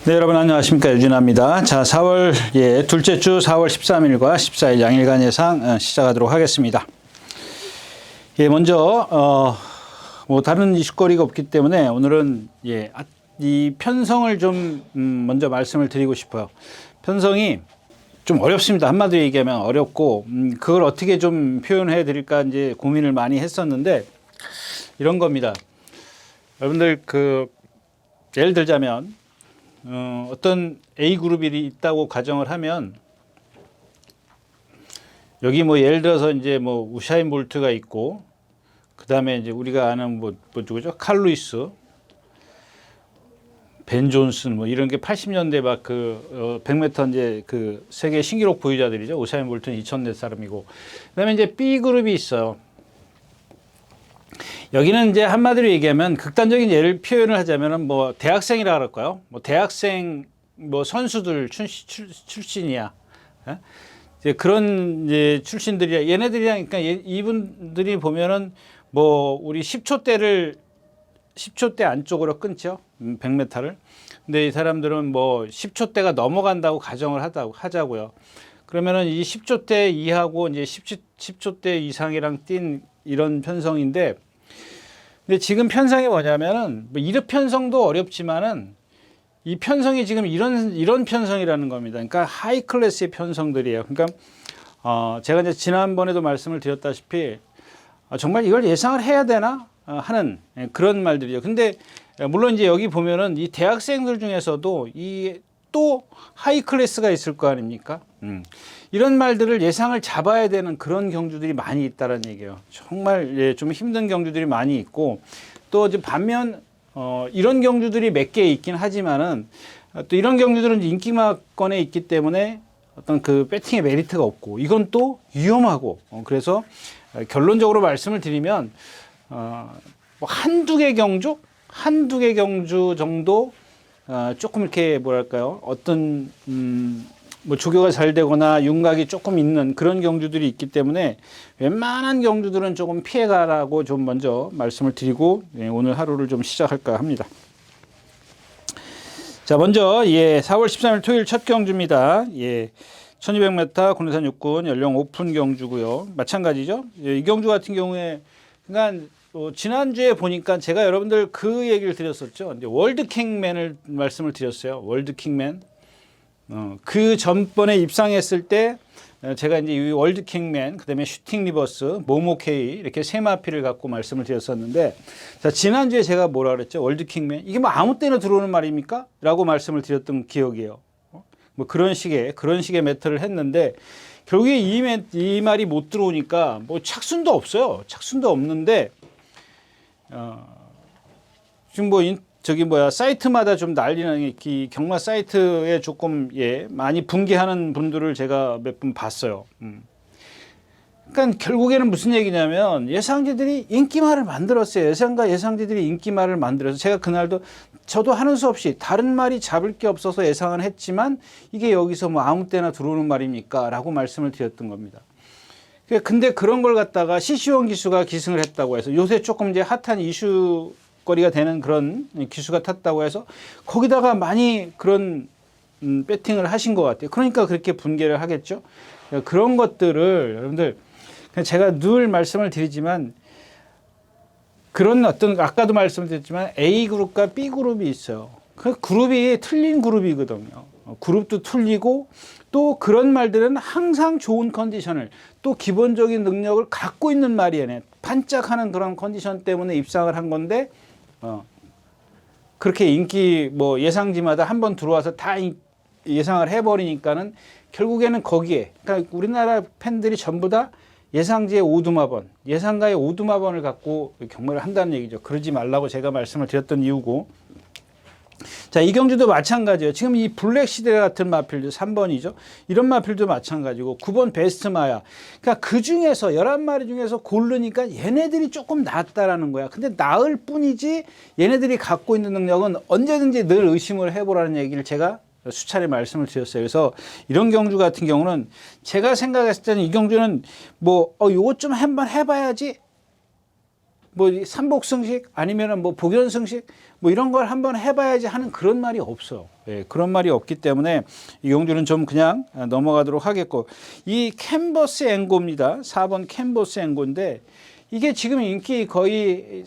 네, 여러분 안녕하십니까. 유진아입니다. 자, 4월 둘째 주 4월 13일과 14일 양일간 예상 시작하도록 하겠습니다. 먼저 뭐 다른 이슈거리가 없기 때문에 오늘은 이 편성을 좀 먼저 말씀을 드리고 싶어요. 편성이 좀 어렵습니다. 한마디로 얘기하면 어렵고 그걸 어떻게 좀 표현해 드릴까 이제 고민을 많이 했었는데 이런 겁니다. 여러분들 예를 들자면 어떤 A그룹이 있다고 가정을 하면 여기 뭐 예를 들어서 이제 뭐 우사인 볼트가 있고 그다음에 이제 우리가 아는 뭐 누구죠? 칼 루이스, 벤 존슨 뭐 이런 게 80년대 막 100m 이제 세계 신기록 보유자들이죠. 우사인 볼트는 2000년 사람이고 그다음에 이제 B그룹이 있어요. 여기는 이제 한마디로 얘기하면 극단적인 예를 표현을 하자면은 뭐 대학생이라 그럴까요? 뭐 대학생 뭐 선수들 출신이야. 예? 이제 그런 이제 출신들이야. 얘네들이랑 그러니까 이분들이 보면은 뭐 우리 10초대를 10초대 안쪽으로 끊죠. 100m를. 근데 이 사람들은 뭐 10초대가 넘어간다고 가정을 하자고요. 그러면은 이 10초대 이하고 이제 10초대 이상이랑 뛴 이런 편성인데 근데 지금 편성이 뭐냐면은 뭐 이력 편성도 어렵지만은 이 편성이 지금 이런 편성이라는 겁니다. 그러니까 하이 클래스의 편성들이에요. 그러니까 제가 이제 지난번에도 말씀을 드렸다시피 정말 이걸 예상을 해야 되나 하는 그런 말들이죠. 근데 물론 이제 여기 보면은 이 대학생들 중에서도 이 또 하이 클래스가 있을 거 아닙니까? 이런 말들을 예상을 잡아야 되는 그런 경주들이 많이 있다는 얘기예요. 정말 좀 힘든 경주들이 많이 있고 또 이제 반면 이런 경주들이 몇 개 있긴 하지만은 또 이런 경주들은 인기마권에 있기 때문에 어떤 배팅의 메리트가 없고 이건 또 위험하고 그래서 결론적으로 말씀을 드리면 뭐 한두 개 경주 정도 조금 이렇게 뭐랄까요 어떤 뭐 조교가 잘 되거나 윤곽이 조금 있는 그런 경주들이 있기 때문에 웬만한 경주들은 조금 피해가라고 좀 먼저 말씀을 드리고 오늘 하루를 좀 시작할까 합니다. 자, 먼저 4월 13일 토요일 첫 경주입니다. 1200m 군내산 육군 연령 오픈 경주고요. 마찬가지죠. 이 경주 같은 경우에 그러니까 지난주에 보니까 제가 여러분들 그 얘기를 드렸었죠. 이제 월드킹맨을 말씀을 드렸어요. 월드킹맨. 그 전번에 입상했을 때 제가 이제 이 월드킹맨, 그다음에 슈팅 리버스, 모모케이 이렇게 세 마피를 갖고 말씀을 드렸었는데 자, 지난주에 제가 뭐라 그랬죠? 월드킹맨. 이게 뭐 아무 때나 들어오는 말입니까? 라고 말씀을 드렸던 기억이에요. 뭐 그런 식의 매터를 했는데 결국에 이 말이 못 들어오니까 뭐 착순도 없어요. 착순도 없는데 지금 사이트마다 좀 난리나는 이 경마 사이트에 조금 많이 붕괴하는 분들을 제가 몇 분 봤어요. 그러니까 결국에는 무슨 얘기냐면 예상지들이 인기말을 만들었어요. 예상지들이 인기말을 만들어서 제가 그날도 저도 하는 수 없이 다른 말이 잡을 게 없어서 예상은 했지만 이게 여기서 뭐 아무 때나 들어오는 말입니까? 라고 말씀을 드렸던 겁니다. 근데 그런 걸 갖다가 시시원 기수가 기승을 했다고 해서 요새 조금 이제 핫한 이슈거리가 되는 그런 기수가 탔다고 해서 거기다가 많이 그런 배팅을 하신 것 같아요. 그러니까 그렇게 분개를 하겠죠. 그런 것들을 여러분들 제가 늘 말씀을 드리지만 그런 아까도 말씀드렸지만 A그룹과 B그룹이 있어요. 그 그룹이 틀린 그룹이거든요. 그룹도 틀리고 또 그런 말들은 항상 좋은 컨디션을 또 기본적인 능력을 갖고 있는 말이에요. 반짝하는 그런 컨디션 때문에 입상을 한 건데 그렇게 인기 뭐 예상지마다 한번 들어와서 다 예상을 해버리니까는 결국에는 거기에 그러니까 우리나라 팬들이 전부 다 예상지의 오두마번, 예상가의 오두마번을 갖고 경매를 한다는 얘기죠. 그러지 말라고 제가 말씀을 드렸던 이유고 자, 이 경주도 마찬가지예요. 지금 이 블랙 시대 같은 마필도 3번이죠. 이런 마필도 마찬가지고 9번 베스트 마야. 그러니까 그 중에서 11마리 중에서 고르니까 얘네들이 조금 낫다라는 거야. 근데 나을 뿐이지 얘네들이 갖고 있는 능력은 언제든지 늘 의심을 해보라는 얘기를 제가 수차례 말씀을 드렸어요. 그래서 이런 경주 같은 경우는 제가 생각했을 때는 이 경주는 뭐 요것 좀 한번 해봐야지 뭐 삼복승식 아니면은 뭐 복연승식 뭐 이런 걸 한번 해봐야지 하는 그런 말이 없어요. 예, 그런 말이 없기 때문에 이 경주는 좀 그냥 넘어가도록 하겠고, 이 캔버스 앵고입니다. 4번 캔버스 앵고인데 이게 지금 인기 거의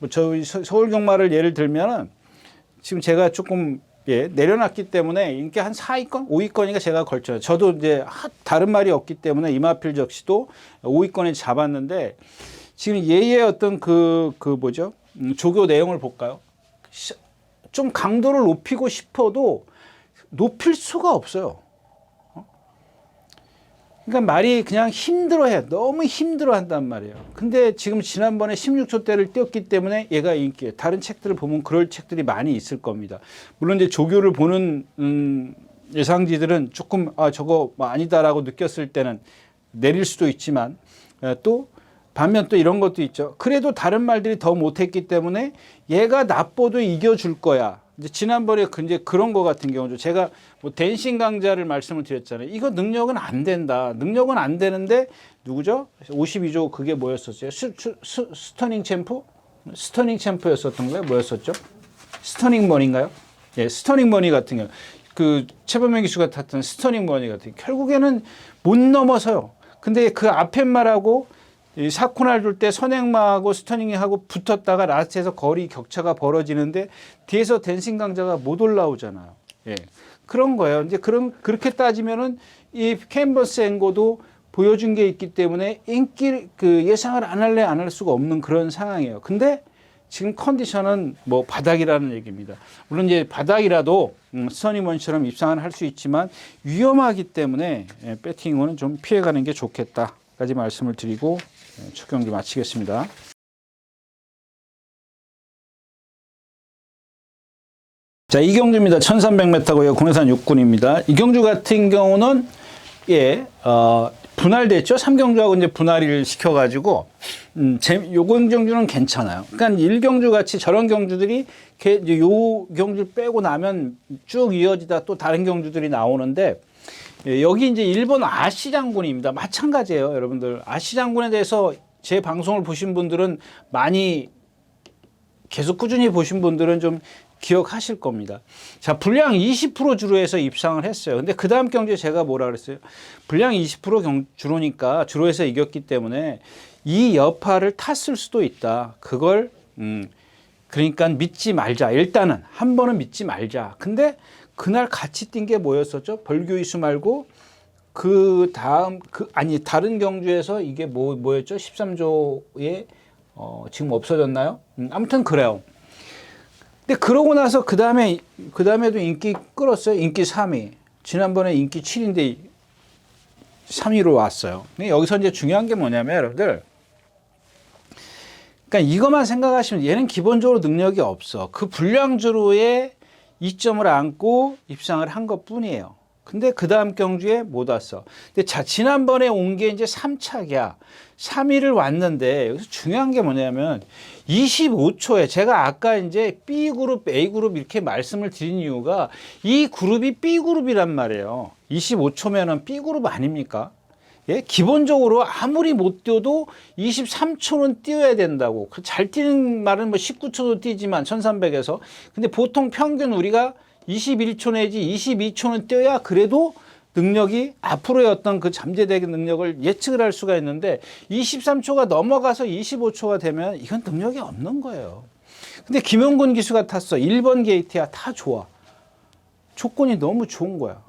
저희 서울 경마를 예를 들면은 지금 제가 조금 내려놨기 때문에 인기 한 4위권, 5위권이가 제가 걸쳐요. 저도 이제 다른 말이 없기 때문에 이마필 적시도 5위권에 잡았는데 지금 얘의 어떤 조교 내용을 볼까요? 좀 강도를 높이고 싶어도 높일 수가 없어요. 그러니까 말이 그냥 힘들어해. 너무 힘들어한단 말이에요. 근데 지금 지난번에 16초대를 띄웠기 때문에 얘가 인기예요. 다른 책들을 보면 그럴 책들이 많이 있을 겁니다. 물론 이제 조교를 보는 예상지들은 조금 저거 아니다라고 느꼈을 때는 내릴 수도 있지만, 또 반면 또 이런 것도 있죠. 그래도 다른 말들이 더 못했기 때문에 얘가 나빠도 이겨줄 거야. 이제 지난번에 이제 그런 거 같은 경우죠. 제가 뭐 댄싱 강자를 말씀을 드렸잖아요. 이거 능력은 안 된다. 능력은 안 되는데 누구죠? 52조 그게 뭐였었어요? 스터닝 챔프? 스터닝 챔프였었던 거예요? 뭐였었죠? 스터닝 머니인가요? 예, 스터닝 머니 같은 경우. 그 최범용 기수가 탔던 스터닝 머니 같은 경우. 결국에는 못 넘어서요. 근데 그 앞에 말하고 이 사코날 둘 때 선행마하고 스터닝하고 붙었다가 라스트에서 거리 격차가 벌어지는데 뒤에서 댄싱 강자가 못 올라오잖아요. 예. 그런 거예요. 이제 그렇게 따지면은 이 캔버스 앵고도 보여준 게 있기 때문에 인기 예상을 안 할 수가 없는 그런 상황이에요. 근데 지금 컨디션은 뭐 바닥이라는 얘기입니다. 물론 이제 바닥이라도 스터닝먼처럼 입상을 할 수 있지만 위험하기 때문에 배팅은 좀 피해가는 게 좋겠다까지 말씀을 드리고 첫 경기 마치겠습니다. 자, 이 경주입니다. 1300m고요. 공해산 6군입니다. 이 경주 같은 경우는 분할됐죠. 3경주하고 이제 분할을 시켜가지고 요 경주는 괜찮아요. 그러니까 1경주 같이 저런 경주들이 요 경주 빼고 나면 쭉 이어지다 또 다른 경주들이 나오는데, 여기 이제 일본 아시 장군입니다. 마찬가지예요, 여러분들. 아시 장군에 대해서 제 방송을 보신 분들은 많이 계속 꾸준히 보신 분들은 좀 기억하실 겁니다. 자, 분량 20% 주로해서 입상을 했어요. 근데 그 다음 경주에 제가 뭐라 그랬어요? 분량 20% 주로니까 주로해서 이겼기 때문에 이 여파를 탔을 수도 있다. 그걸 그러니까 믿지 말자. 일단은 한 번은 믿지 말자. 근데 그날 같이 뛴 게 뭐였었죠? 벌교 이수 말고 그 다음 다른 경주에서 이게 뭐였죠? 13조에 지금 없어졌나요? 아무튼 그래요. 근데 그러고 나서 그 다음에도 인기 끌었어요. 인기 3위. 지난번에 인기 7위인데 3위로 왔어요. 근데 여기서 이제 중요한 게 뭐냐면 여러분들, 그러니까 이것만 생각하시면 얘는 기본적으로 능력이 없어. 그 분량주로의 이점을 안고 입상을 한 것 뿐이에요. 근데 그 다음 경주에 못 왔어. 근데 지난번에 온 게 이제 3착이야. 3위를 왔는데 여기서 중요한 게 뭐냐면 25초에 제가 아까 이제 B그룹, A그룹 이렇게 말씀을 드린 이유가 이 그룹이 B그룹이란 말이에요. 25초면은 B그룹 아닙니까? 예? 기본적으로 아무리 못 뛰어도 23초는 뛰어야 된다고. 잘 뛰는 말은 뭐 19초도 뛰지만 1300에서. 근데 보통 평균 우리가 21초 내지 22초는 뛰어야 그래도 능력이 앞으로의 어떤 그 잠재되는 능력을 예측을 할 수가 있는데 23초가 넘어가서 25초가 되면 이건 능력이 없는 거예요. 근데 김용근 기수가 탔어. 1번 게이트야. 다 좋아. 조건이 너무 좋은 거야.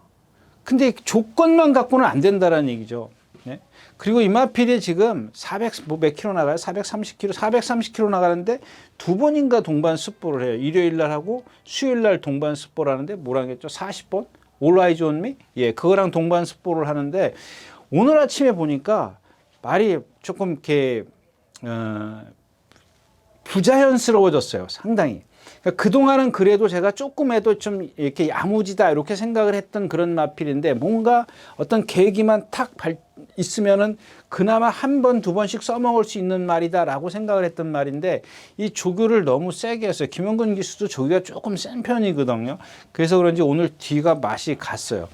근데 조건만 갖고는 안 된다라는 얘기죠. 네? 그리고 이마필이 지금 400몇 킬로 나가요? 430킬로 나가는데 두 번인가 동반 습보를 해요. 일요일 날 하고 수요일 날 동반 습보를 하는데 뭐라 했죠? 40번? All Eyes on Me? 예, 그거랑 동반 습보를 하는데 오늘 아침에 보니까 말이 조금 이렇게 부자연스러워졌어요. 상당히. 그러니까 그동안은 그래도 제가 조금해도 좀 이렇게 야무지다 이렇게 생각을 했던 그런 마필인데 뭔가 어떤 계기만 탁 있으면은 그나마 한 번, 두 번씩 써먹을 수 있는 말이다라고 생각을 했던 말인데 이 조교를 너무 세게 했어요. 김용근 기수도 조교가 조금 센 편이거든요. 그래서 그런지 오늘 뒤가 맛이 갔어요.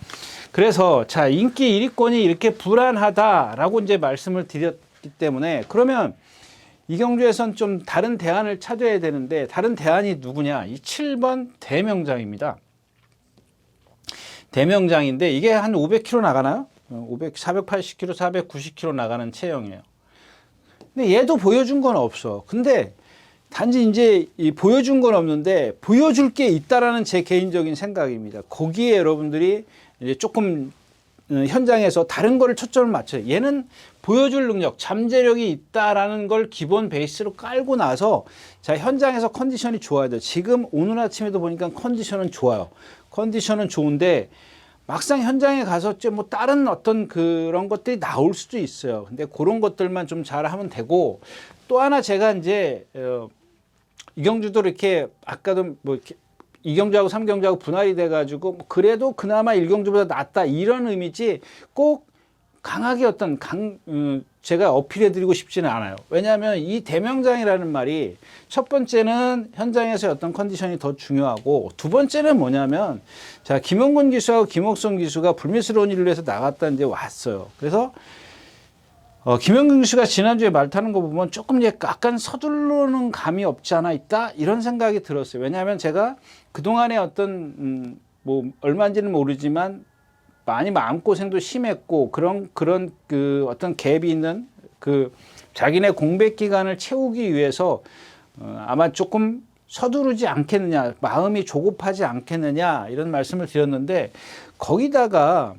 그래서 자, 인기 1위권이 이렇게 불안하다라고 이제 말씀을 드렸기 때문에 그러면 이경주에선 좀 다른 대안을 찾아야 되는데 다른 대안이 누구냐? 이 7번 대명장입니다. 대명장인데 이게 한 500km 나가나요? 480km, 490km 나가는 체형이에요. 근데 얘도 보여준 건 없어. 근데 단지 이제 이 보여준 건 없는데 보여줄 게 있다라는 제 개인적인 생각입니다. 거기에 여러분들이 이제 조금 현장에서 다른 거를 초점을 맞춰요. 얘는 보여줄 능력, 잠재력이 있다라는 걸 기본 베이스로 깔고 나서 자, 현장에서 컨디션이 좋아야 돼요. 지금 오늘 아침에도 보니까 컨디션은 좋아요. 컨디션은 좋은데 막상 현장에 가서 뭐 다른 어떤 그런 것들이 나올 수도 있어요. 근데 그런 것들만 좀 잘하면 되고 또 하나 제가 이제 이경주도 이렇게 아까도 뭐 이렇게 이경주하고 삼경주하고 분할이 돼가지고 뭐 그래도 그나마 일경주보다 낫다 이런 의미지 꼭 강하게 어떤 제가 어필해드리고 싶지는 않아요. 왜냐하면 이 대명장이라는 말이 첫 번째는 현장에서 어떤 컨디션이 더 중요하고 두 번째는 뭐냐면 자 김용곤 기수하고 김옥성 기수가 불미스러운 일을 해서 나갔다 이제 왔어요. 그래서 김용곤 기수가 지난주에 말 타는 거 보면 조금 약간 서두르는 감이 없지 않아 있다 이런 생각이 들었어요. 왜냐하면 제가 그동안에 어떤 뭐 얼마인지는 모르지만 많이 마음고생도 심했고 그런 그 어떤 갭이 있는 그 자기네 공백 기간을 채우기 위해서 아마 조금 서두르지 않겠느냐, 마음이 조급하지 않겠느냐 이런 말씀을 드렸는데 거기다가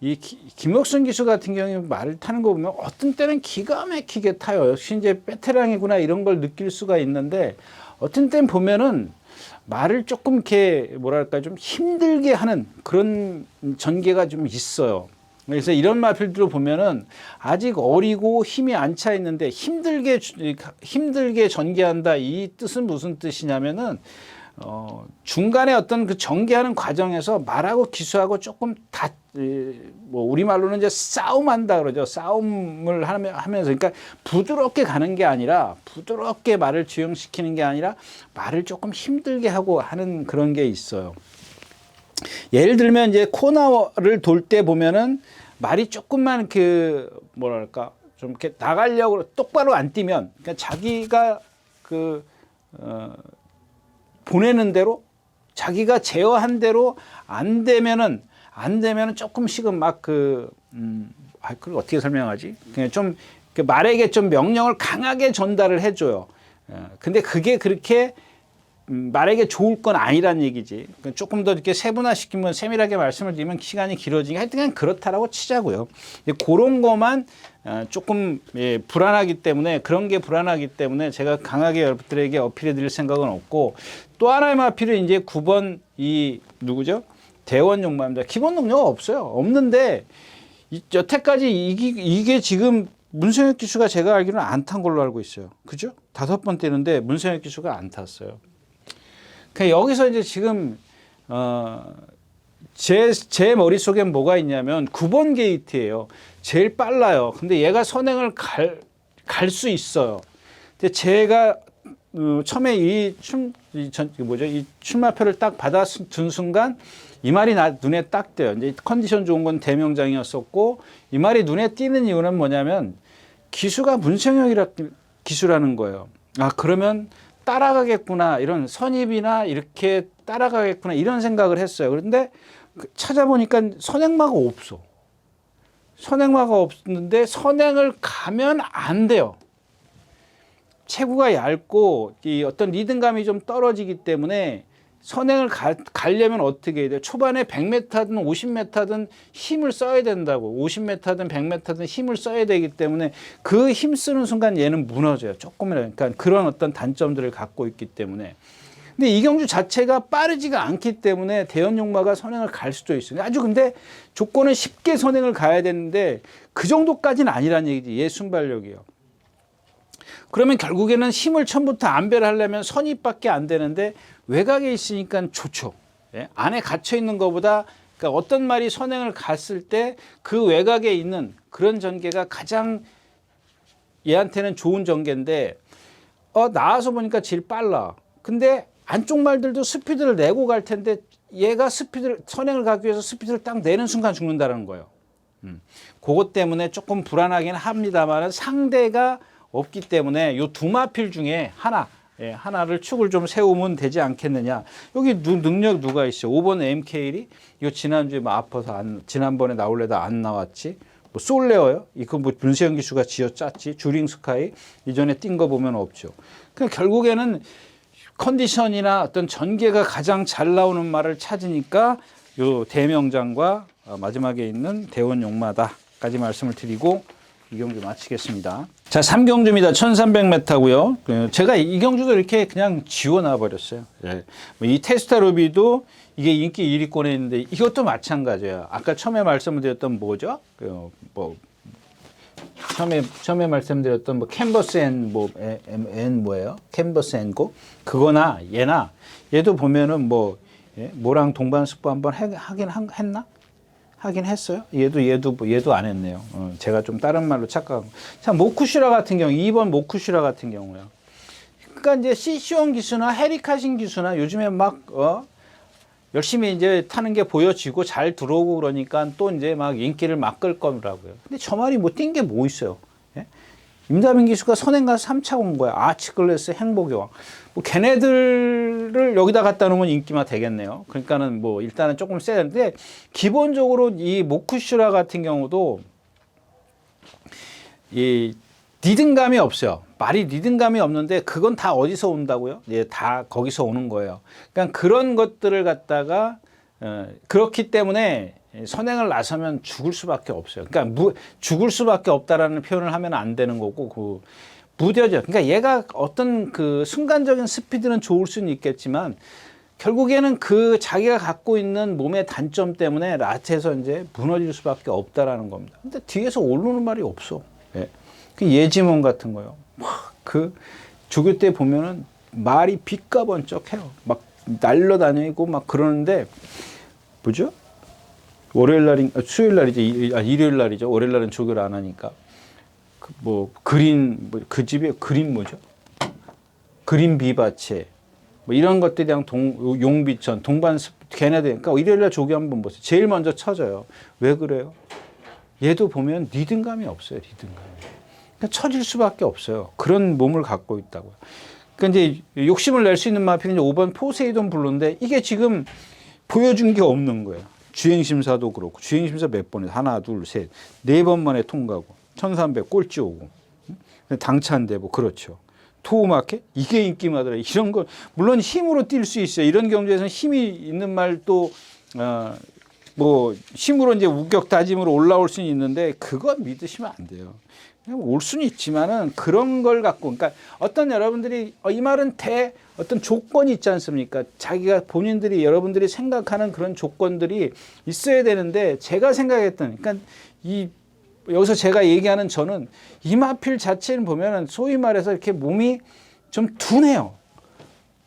이 김옥순 기수 같은 경우에 말을 타는 거 보면 어떤 때는 기가 막히게 타요. 역시 이제 베테랑이구나 이런 걸 느낄 수가 있는데 어떤 때는 보면은 말을 조금 이렇게 뭐랄까 좀 힘들게 하는 그런 전개가 좀 있어요. 그래서 이런 말들을 보면은 아직 어리고 힘이 안 차 있는데 힘들게 전개한다 이 뜻은 무슨 뜻이냐면은 중간에 어떤 그 전개하는 과정에서 말하고 기수하고 조금 뭐 우리말로는 이제 싸움한다 그러죠. 싸움을 하면서 그러니까 부드럽게 가는 게 아니라 부드럽게 말을 주행시키는 게 아니라 말을 조금 힘들게 하고 하는 그런 게 있어요. 예를 들면 이제 코너를 돌 때 보면은 말이 조금만 그 뭐랄까 좀 이렇게 나가려고 똑바로 안 뛰면 그러니까 자기가 보내는 대로 자기가 제어한 대로 안 되면은 조금씩은 막 그걸 어떻게 설명하지? 그냥 좀 말에게 좀 명령을 강하게 전달을 해줘요. 근데 그게 그렇게 말에게 좋을 건 아니란 얘기지. 조금 더 이렇게 세분화시키면 세밀하게 말씀을 드리면 시간이 길어지니까 하여튼 그냥 그렇다라고 치자고요. 그런 것만 조금 불안하기 때문에 그런 게 불안하기 때문에 제가 강하게 여러분들에게 어필해 드릴 생각은 없고 또 하나의 마필은 이제 9번 이 누구죠? 대원 용마입니다. 기본 능력 없어요. 없는데 여태까지 이게 지금 문성혁 기수가 제가 알기로는 안 탄 걸로 알고 있어요. 그죠? 5번 뛰는데 문성혁 기수가 안 탔어요. 그러니까 여기서 이제 지금 제 머릿속엔 뭐가 있냐면 9번 게이트예요. 제일 빨라요. 근데 얘가 선행을 갈 수 있어요. 근데 제가 처음에 이 출마표를 딱 받아둔 순간 이 말이 눈에 딱 띄어요. 이제 컨디션 좋은 건 대명장이었었고 이 말이 눈에 띄는 이유는 뭐냐면 기수가 문성혁이라 기수라는 거예요. 아 그러면 따라가겠구나 이런 선입이나 이렇게 따라가겠구나 이런 생각을 했어요. 그런데 찾아보니까 선행마가 없어. 선행마가 없는데 선행을 가면 안 돼요. 체구가 얇고 이 어떤 리듬감이 좀 떨어지기 때문에 선행을 가려면 어떻게 해야 돼요? 초반에 100m든 50m든 힘을 써야 된다고. 50m든 100m든 힘을 써야 되기 때문에 그 힘 쓰는 순간 얘는 무너져요. 조금이라도. 그러니까 그런 어떤 단점들을 갖고 있기 때문에. 근데 이경주 자체가 빠르지가 않기 때문에 대연용마가 선행을 갈 수도 있어요. 아주 근데 조건은 쉽게 선행을 가야 되는데 그 정도까지는 아니란 얘기지. 얘 순발력이요. 그러면 결국에는 힘을 처음부터 안배를 하려면 선입밖에 안 되는데 외곽에 있으니까 좋죠. 예? 안에 갇혀 있는 것보다 그러니까 어떤 말이 선행을 갔을 때 그 외곽에 있는 그런 전개가 가장 얘한테는 좋은 전개인데 나와서 보니까 제일 빨라. 근데 안쪽 말들도 스피드를 내고 갈 텐데 얘가 선행을 가기 위해서 스피드를 딱 내는 순간 죽는다는 거예요. 그것 때문에 조금 불안하긴 합니다만 상대가 없기 때문에 요 두 마필 중에 하나, 예, 하나를 축을 좀 세우면 되지 않겠느냐. 여기 능력 누가 있어? 5번 MKL이 이거 지난주에 뭐 아파서 지난번에 나올래다 안 나왔지. 뭐 솔레어요? 이거 뭐 문세영 기수가 지어 짰지. 주링 스카이 이전에 뛴 거 보면 없죠. 그러니까 결국에는 컨디션이나 어떤 전개가 가장 잘 나오는 말을 찾으니까 요 대명장과 마지막에 있는 대원 용마다까지 말씀을 드리고 이 경주 마치겠습니다. 자, 3경주입니다. 1300m고요. 제가 이 경주도 이렇게 그냥 지워놔 버렸어요. 예. 이 테스타로비도 이게 인기 1위권에 있는데 이것도 마찬가지예요. 아까 처음에 말씀을 드렸던 뭐죠? 처음에 말씀드렸던 뭐 캔버스 앤 뭐예요? 캔버스 앤고 그거나 얘도 보면은 뭐 뭐랑 동반 스포 한번 하긴 했나? 하긴 했어요. 얘도 안 했네요. 제가 좀 다른 말로 착각하고. 자, 모쿠슈라 같은 경우, 2번 모쿠슈라 같은 경우요. 그러니까 이제 시시온 기수나 헤리카신 기수나 요즘에 막 열심히 이제 타는 게 보여지고 잘 들어오고 그러니까 또 이제 막 인기를 막 끌 거라고요. 근데 저 말이 못 뛴 게 뭐 있어요? 예? 임다빈 기수가 선행 가서 3차 온 거야. 아치클래스 행복의 왕. 뭐 걔네들을 여기다 갖다 놓으면 인기가 되겠네요. 그러니까는 뭐 일단은 조금 세야 되는데 기본적으로 이 모쿠슈라 같은 경우도 이 리듬감이 없어요. 말이 리듬감이 없는데 그건 다 어디서 온다고요? 예, 다 거기서 오는 거예요. 그러니까 그런 것들을 갖다가 그렇기 때문에 선행을 나서면 죽을 수밖에 없어요. 그러니까 죽을 수밖에 없다라는 표현을 하면 안 되는 거고 무뎌져. 그러니까 얘가 어떤 그 순간적인 스피드는 좋을 수는 있겠지만 결국에는 그 자기가 갖고 있는 몸의 단점 때문에 라트에서 이제 무너질 수밖에 없다라는 겁니다. 근데 뒤에서 오르는 말이 없어. 예. 그 예지몽 같은 거요. 그 조교 때 보면은 말이 빛과 번쩍해요. 막 날려다니고 막 그러는데 뭐죠? 수요일 날이죠. 일요일 날이죠. 월요일 날은 조교를 안 하니까. 그 집에 그린 뭐죠? 그린 비바체 뭐 이런 것들에 대한 용비천 동반 걔네들 그러니까 일요일 날 조교 한번 보세요. 제일 먼저 쳐져요. 왜 그래요? 얘도 보면 리듬감이 없어요. 리듬감이. 그러니까 처질 수밖에 없어요. 그런 몸을 갖고 있다고요. 그러니까 이제 욕심을 낼 수 있는 마필은 이제 5번 포세이돈 블루인데 이게 지금 보여준 게 없는 거예요. 주행심사도 그렇고 주행심사 몇 번에 하나 둘 셋 네 번 만에 통과하고 1300 꼴찌 오고 당찬대보 그렇죠. 토우마켓 이게 인기마더라. 이런 거 물론 힘으로 뛸 수 있어요. 이런 경주에서는 힘이 있는 말도 뭐 힘으로 이제 우격 다짐으로 올라올 수는 있는데 그건 믿으시면 안 돼요. 그냥 올 수는 있지만은 그런 걸 갖고 그러니까 어떤 여러분들이 이 말은 어떤 조건이 있지 않습니까? 자기가 본인들이 여러분들이 생각하는 그런 조건들이 있어야 되는데 제가 생각했던 그러니까 여기서 제가 얘기하는 저는 이마필 자체는 보면은 소위 말해서 이렇게 몸이 좀 둔해요.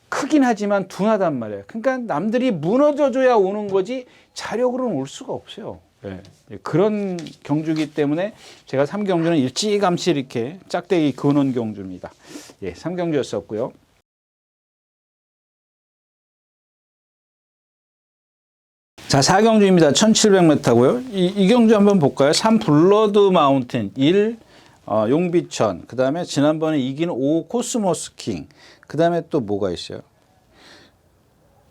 크긴 하지만 둔하단 말이에요. 그러니까 남들이 무너져줘야 오는 거지 자력으로는 올 수가 없어요. 네. 그런 경주이기 때문에 제가 3경주는 일찌감치 이렇게 짝대기 그어놓은 경주입니다. 예, 3경주였었고요. 자, 4경주입니다. 1700m고요. 이 경주 한번 볼까요? 3 블러드 마운틴 1 용비천 그 다음에 지난번에 이긴 5 코스모스 킹 그 다음에 또 뭐가 있어요?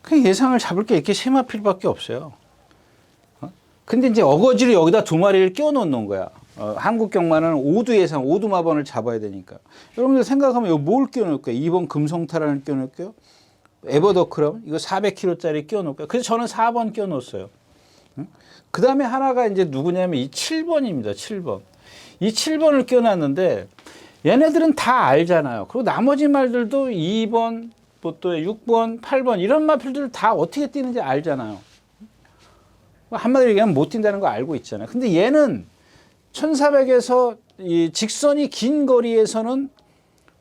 그냥 예상을 잡을 게 이렇게 세 마필밖에 없어요. 근데 이제 어거지를 여기다 두 마리를 끼워 놓는 거야. 한국 경마는 5두 예상, 5두 마번을 잡아야 되니까. 여러분들 생각하면 이거 뭘 끼워 놓을까요? 2번 금성타란을 끼워 놓을까요? 에버더크라운 이거 400kg짜리 끼워 놓을까요? 그래서 저는 4번 끼워 놓았어요. 그 다음에 하나가 이제 누구냐면 이 7번입니다. 7번. 이 7번을 끼워 놨는데 얘네들은 다 알잖아요. 그리고 나머지 말들도 2번, 또 6번, 8번 이런 마필들 다 어떻게 뛰는지 알잖아요. 한마디로 얘기하면 못 뛴다는 거 알고 있잖아요. 근데 얘는 1400에서 이 직선이 긴 거리에서는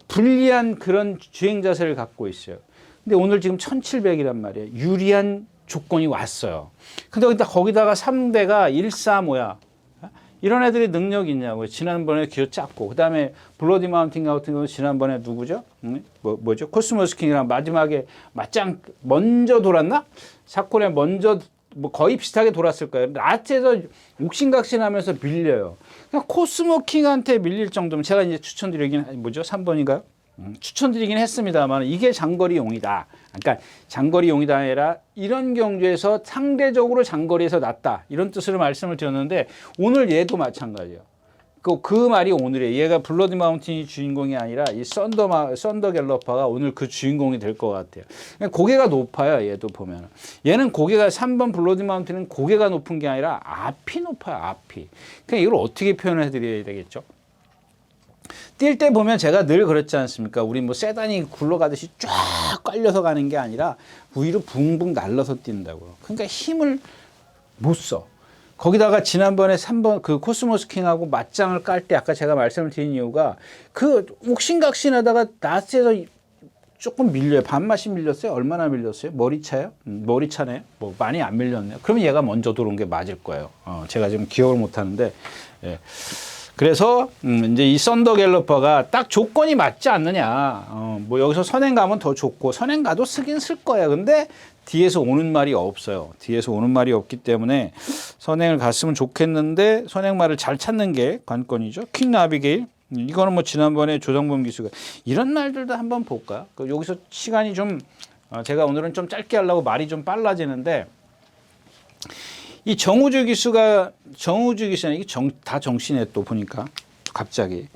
불리한 그런 주행 자세를 갖고 있어요. 근데 오늘 지금 1700이란 말이에요. 유리한 조건이 왔어요. 근데 거기다가 3대가 135야. 이런 애들이 능력이 있냐고요. 지난번에 기어 짰고. 그 다음에 블러디 마운틴 같은 경우는 지난번에 누구죠? 뭐죠? 코스모스 킹이랑 마지막에 맞짱 먼저 돌았나? 사건에 먼저 뭐 거의 비슷하게 돌았을 거예요. 라트에서 옥신각신하면서 밀려요. 그냥 코스모킹한테 밀릴 정도면 제가 이제 추천드리긴 뭐죠? 3번인가요? 추천드리긴 했습니다만 이게 장거리용이다. 그러니까 장거리용이다 아니라 이런 경주에서 상대적으로 장거리에서 낫다. 이런 뜻으로 말씀을 드렸는데 오늘 얘도 마찬가지예요. 그 말이 오늘이에요. 얘가 블러드 마운틴이 주인공이 아니라 이 썬더 갤러퍼가 오늘 그 주인공이 될 것 같아요. 고개가 높아요. 얘도 보면. 얘는 고개가 3번 블러드 마운틴은 고개가 높은 게 아니라 앞이 높아요. 앞이. 그러니까 이걸 어떻게 표현해 드려야 되겠죠? 뛸 때 보면 제가 늘 그랬지 않습니까? 우리 뭐 세단이 굴러가듯이 쫙 깔려서 가는 게 아니라 위로 붕붕 날라서 뛴다고요. 그러니까 힘을 못 써. 거기다가 지난번에 3번 그 코스모스킹하고 맞짱을 깔 때 아까 제가 말씀을 드린 이유가 그 옥신각신하다가 나스에서 조금 밀려요. 반맛이 밀렸어요. 얼마나 밀렸어요? 머리차요? 머리차네. 뭐 많이 안 밀렸네요. 그러면 얘가 먼저 들어온 게 맞을 거예요. 제가 지금 기억을 못 하는데. 예. 그래서 이제 이 썬더 갤러퍼가 딱 조건이 맞지 않느냐. 뭐 여기서 선행 가면 더 좋고 선행 가도 쓰긴 쓸 거예요. 근데 뒤에서 오는 말이 없어요. 뒤에서 오는 말이 없기 때문에 선행을 갔으면 좋겠는데 선행말을 잘 찾는 게 관건이죠. 퀸 나비게일. 이거는 뭐 지난번에 조정범 기수가 이런 말들도 한번 볼까요? 여기서 시간이 좀 제가 오늘은 좀 짧게 하려고 말이 좀 빨라지는데 이 정우주 기수는 이게 다 정신에 또 보니까 갑자기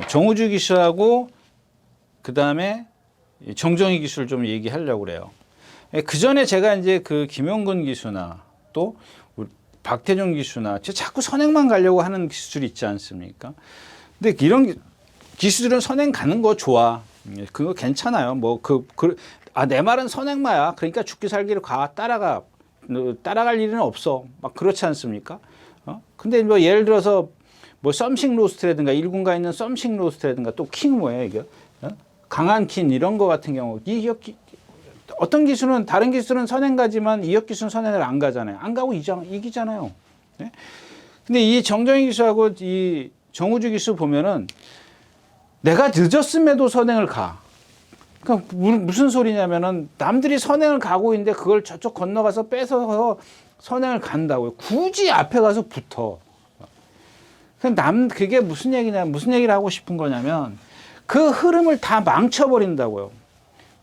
정우주 기수하고 그 다음에 정정희 기수를 좀 얘기하려고 그래요. 그 전에 제가 이제 그 김영근 기수나 또 박태종 기수나 자꾸 선행만 가려고 하는 기수들이 있지 않습니까? 근데 이런 기수들은 선행 가는 거 좋아. 그거 괜찮아요. 뭐 내 말은 선행마야. 그러니까 죽기 살기를 따라갈 일은 없어. 막 그렇지 않습니까? 근데 뭐 예를 들어서 뭐 썸씽 로스트라든가 1군가 있는 썸씽 로스트라든가 또 킹 뭐예요, 이게? 강한 킨 이런 거 같은 경우 어떤 기수는 다른 기수는 선행 가지만 이혁 기수는 선행을 안 가잖아요. 안 가고 이기잖아요. 네? 근데 이 정정희 기수하고 이 정우주 기수 보면은 내가 늦었음에도 선행을 가. 그러니까 무슨 소리냐면은 남들이 선행을 가고 있는데 그걸 저쪽 건너가서 뺏어서 선행을 간다고요. 굳이 앞에 가서 붙어. 그게 무슨 얘기를 하고 싶은 거냐면 그 흐름을 다 망쳐버린다고요.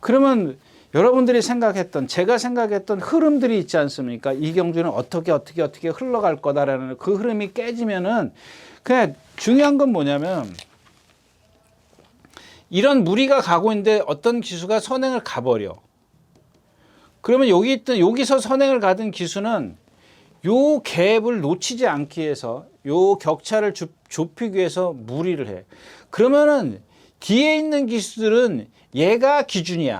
그러면 여러분들이 제가 생각했던 흐름들이 있지 않습니까? 이 경주는 어떻게 흘러갈 거다라는 그 흐름이 깨지면은 그냥 중요한 건 뭐냐면 이런 무리가 가고 있는데 어떤 기수가 선행을 가버려. 그러면 여기서 선행을 가던 기수는 요 갭을 놓치지 않기 위해서 요 격차를 좁히기 위해서 무리를 해. 그러면은 뒤에 있는 기수들은 얘가 기준이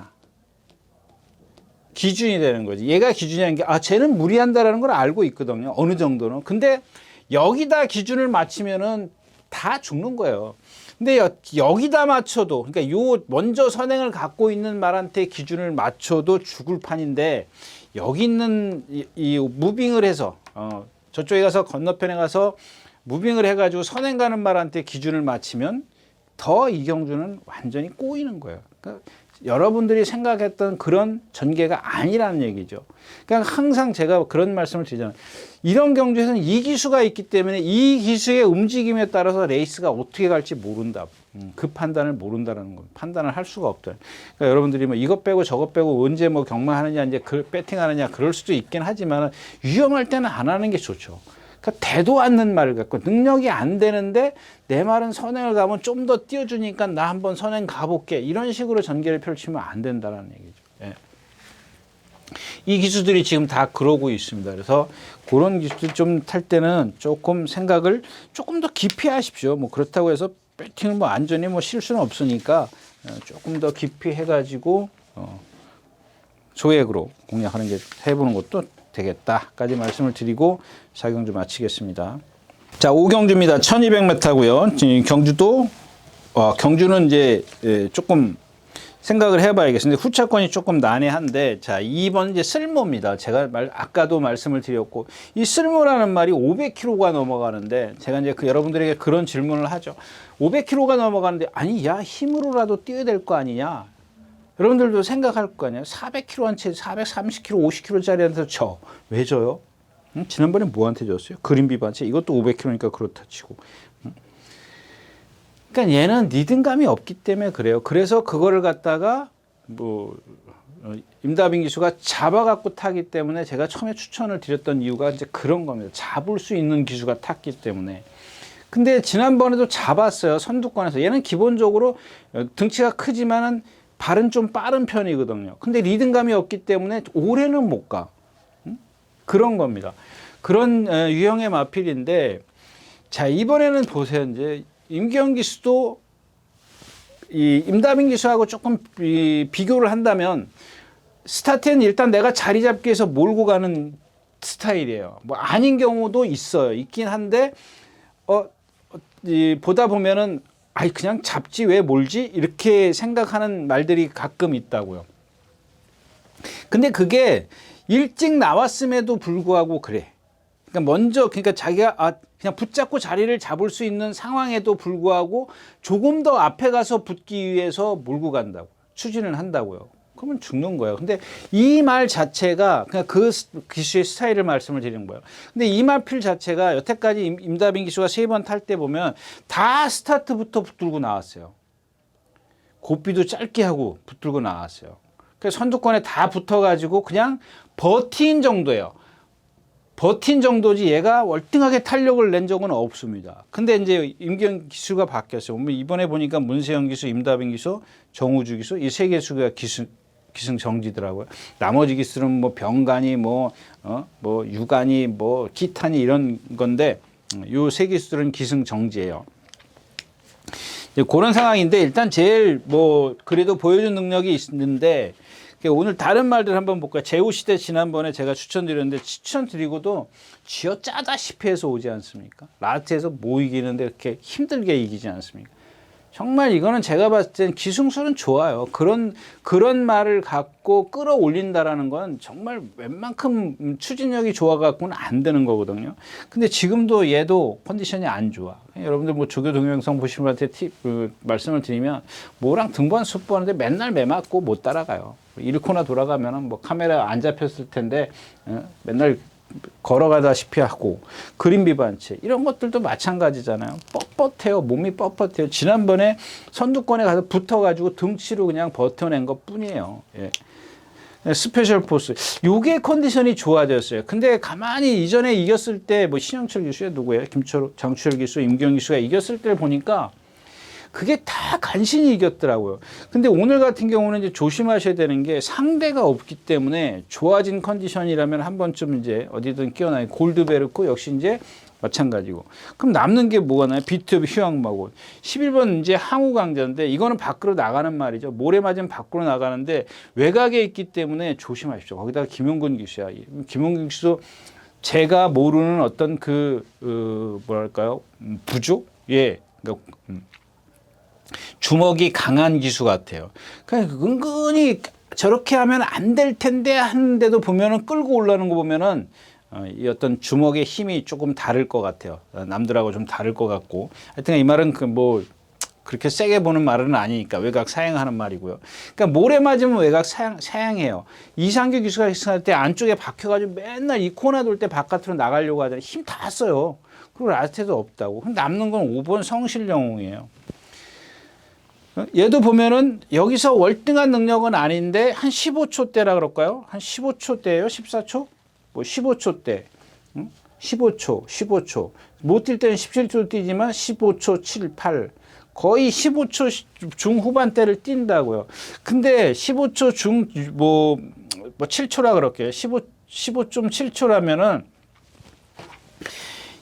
되는 거지. 얘가 기준이라는 게 쟤는 무리한다라는 걸 알고 있거든요. 어느 정도는. 근데 여기다 기준을 맞추면은 다 죽는 거예요. 근데 여기다 맞춰도 그러니까 요 먼저 선행을 갖고 있는 말한테 기준을 맞춰도 죽을 판인데 여기 있는 이 무빙을 해서 저쪽에 가서 건너편에 가서 무빙을 해가지고 선행 가는 말한테 기준을 맞추면 더 이 경주는 완전히 꼬이는 거예요. 그러니까 여러분들이 생각했던 그런 전개가 아니라는 얘기죠. 그러니까 항상 제가 그런 말씀을 드리잖아요. 이런 경주에서는 이 기수가 있기 때문에 이 기수의 움직임에 따라서 레이스가 어떻게 갈지 모른다. 그 판단을 모른다는 건 판단을 할 수가 없다. 그러니까 여러분들이 뭐 이것 빼고 저것 빼고 언제 뭐 경마하느냐 이제 배팅하느냐 그럴 수도 있긴 하지만 위험할 때는 안 하는 게 좋죠. 그러니까 대도 않는 말을 갖고 능력이 안 되는데 내 말은 선행을 가면 좀 더 띄워주니까 나 한번 선행 가볼게. 이런 식으로 전개를 펼치면 안 된다는 얘기죠. 예. 이 기수들이 지금 다 그러고 있습니다. 그래서 그런 기수들 좀 탈 때는 조금 생각을 조금 더 깊이 하십시오. 뭐 그렇다고 해서 배팅을 뭐 안전히 뭐 실 수는 없으니까 조금 더 깊이 해가지고 소액으로 공략하는 게 해보는 것도 되겠다까지 말씀을 드리고 4경주 마치겠습니다. 자, 5경주입니다. 1200m고요. 경주는 이제 조금 생각을 해봐야겠는데 후차권이 조금 난해한데 자 2번 이제 쓸모입니다. 제가 아까도 말씀을 드렸고 이 쓸모라는 말이 500km가 넘어가는데 제가 이제 여러분들에게 그런 질문을 하죠. 500km가 넘어가는데 아니 야 힘으로라도 뛰어야 될 거 아니냐? 여러분들도 생각할 거 아니에요. 400kg 한 채, 430kg, 50kg짜리한테 져. 왜 져요? 지난번에 뭐한테 졌어요? 그린비브 한 채. 이것도 500kg니까 그렇다 치고. 그러니까 얘는 리듬감이 없기 때문에 그래요. 그래서 그거를 갖다가 뭐 임다빈 기수가 잡아갖고 타기 때문에 제가 처음에 추천을 드렸던 이유가 이제 그런 겁니다. 잡을 수 있는 기수가 탔기 때문에. 근데 지난번에도 잡았어요. 선두권에서. 얘는 기본적으로 등치가 크지만은 발은 좀 빠른 편이거든요. 근데 리듬감이 없기 때문에 올해는 못 가. 그런 겁니다. 그런 유형의 마필인데, 자, 이번에는 보세요. 이제 임기현 기수도 이 임다빈 기수하고 조금 비교를 한다면, 스타트는 일단 내가 자리 잡기 위해서 몰고 가는 스타일이에요. 뭐 아닌 경우도 있어요. 있긴 한데, 보다 보면은, 아이, 그냥 잡지 왜 몰지? 이렇게 생각하는 말들이 가끔 있다고요. 근데 그게 일찍 나왔음에도 불구하고 그래. 그러니까 자기가 그냥 붙잡고 자리를 잡을 수 있는 상황에도 불구하고 조금 더 앞에 가서 붙기 위해서 몰고 간다고. 추진을 한다고요. 그러면 죽는 거예요. 근데 이 말 자체가 그냥 그 기수의 스타일을 말씀을 드리는 거예요. 근데 이 말필 자체가 여태까지 임다빈 기수가 3번 탈 때 보면 다 스타트부터 붙들고 나왔어요. 고삐도 짧게 하고 붙들고 나왔어요. 그래서 선두권에 다 붙어가지고 그냥 버틴 정도예요. 버틴 정도지 얘가 월등하게 탄력을 낸 적은 없습니다. 근데 이제 임기현 기수가 바뀌었어요. 이번에 보니까 문세영 기수, 임다빈 기수, 정우주 기수 이 세 기수가 기승정지더라고요. 나머지 기수는 뭐 병간이 뭐 유간이 뭐 기탄이 이런 건데 요 세 기수들은 기승정지예요. 그런 상황인데 일단 제일 뭐 그래도 보여준 능력이 있는데 오늘 다른 말들 한번 볼까요? 제우시대 지난번에 제가 추천드렸는데 추천드리고도 쥐어짜다시피 해서 오지 않습니까? 라트에서 뭐 이기는데 이렇게 힘들게 이기지 않습니까? 정말 이거는 제가 봤을 땐 기승술은 좋아요. 그런 말을 갖고 끌어올린다라는 건 정말 웬만큼 추진력이 좋아갖고는 안 되는 거거든요. 근데 지금도 얘도 컨디션이 안 좋아. 여러분들 뭐 조교 동영상 보시는 분한테 말씀을 드리면 뭐랑 등반 습부하는데 맨날 매 맞고 못 따라가요. 잃거나 돌아가면은 뭐 카메라 안 잡혔을 텐데 맨날 걸어가다시피 하고 그린비브 한 채 이런 것들도 마찬가지잖아요. 뻣뻣해요. 몸이 뻣뻣해요. 지난번에 선두권에 가서 붙어가지고 등치로 그냥 버텨낸 것 뿐이에요. 예. 스페셜 포스 요게 컨디션이 좋아졌어요. 근데 가만히 이전에 이겼을 때 뭐 신영철 기수야 누구예요? 장추열 기수, 임기현 기수가 이겼을 때를 보니까 그게 다 간신히 이겼더라고요. 근데 오늘 같은 경우는 이제 조심하셔야 되는 게 상대가 없기 때문에 좋아진 컨디션이라면 한 번쯤 이제 어디든 끼어나요. 골드베르크 역시 이제 마찬가지고. 그럼 남는 게 뭐가 나요? 비트업 휴양마고. 11번 이제 항우강자인데 이거는 밖으로 나가는 말이죠. 모래 맞으면 밖으로 나가는데 외곽에 있기 때문에 조심하십시오. 거기다가 김용근 기수야. 김용근 기수도 제가 모르는 어떤 뭐랄까요? 부족? 예. 그러니까 주먹이 강한 기수 같아요. 그러니까 은근히 저렇게 하면 안 될 텐데 하는데도 보면은 끌고 올라오는 거 보면은 이 어떤 주먹의 힘이 조금 다를 것 같아요. 남들하고 좀 다를 것 같고. 하여튼 이 말은 그렇게 세게 보는 말은 아니니까 외곽 사양하는 말이고요. 그러니까 모래 맞으면 외곽 사양해요. 이상규 기수가 있을 때 안쪽에 박혀가지고 맨날 이 코너 돌 때 바깥으로 나가려고 하잖아요. 힘 다 써요. 그리고 라스트에도 없다고. 남는 건 5번 성실영웅이에요. 얘도 보면은 여기서 월등한 능력은 아닌데 한 15초대라 그럴까요? 한 15초대예요? 14초? 뭐 15초대. 15초. 못 뛸 때는 17초 뛰지만 15초 7, 8. 거의 15초 중후반대를 뛴다고요. 근데 15초 뭐 7초라 그럴게요. 15.7초라면은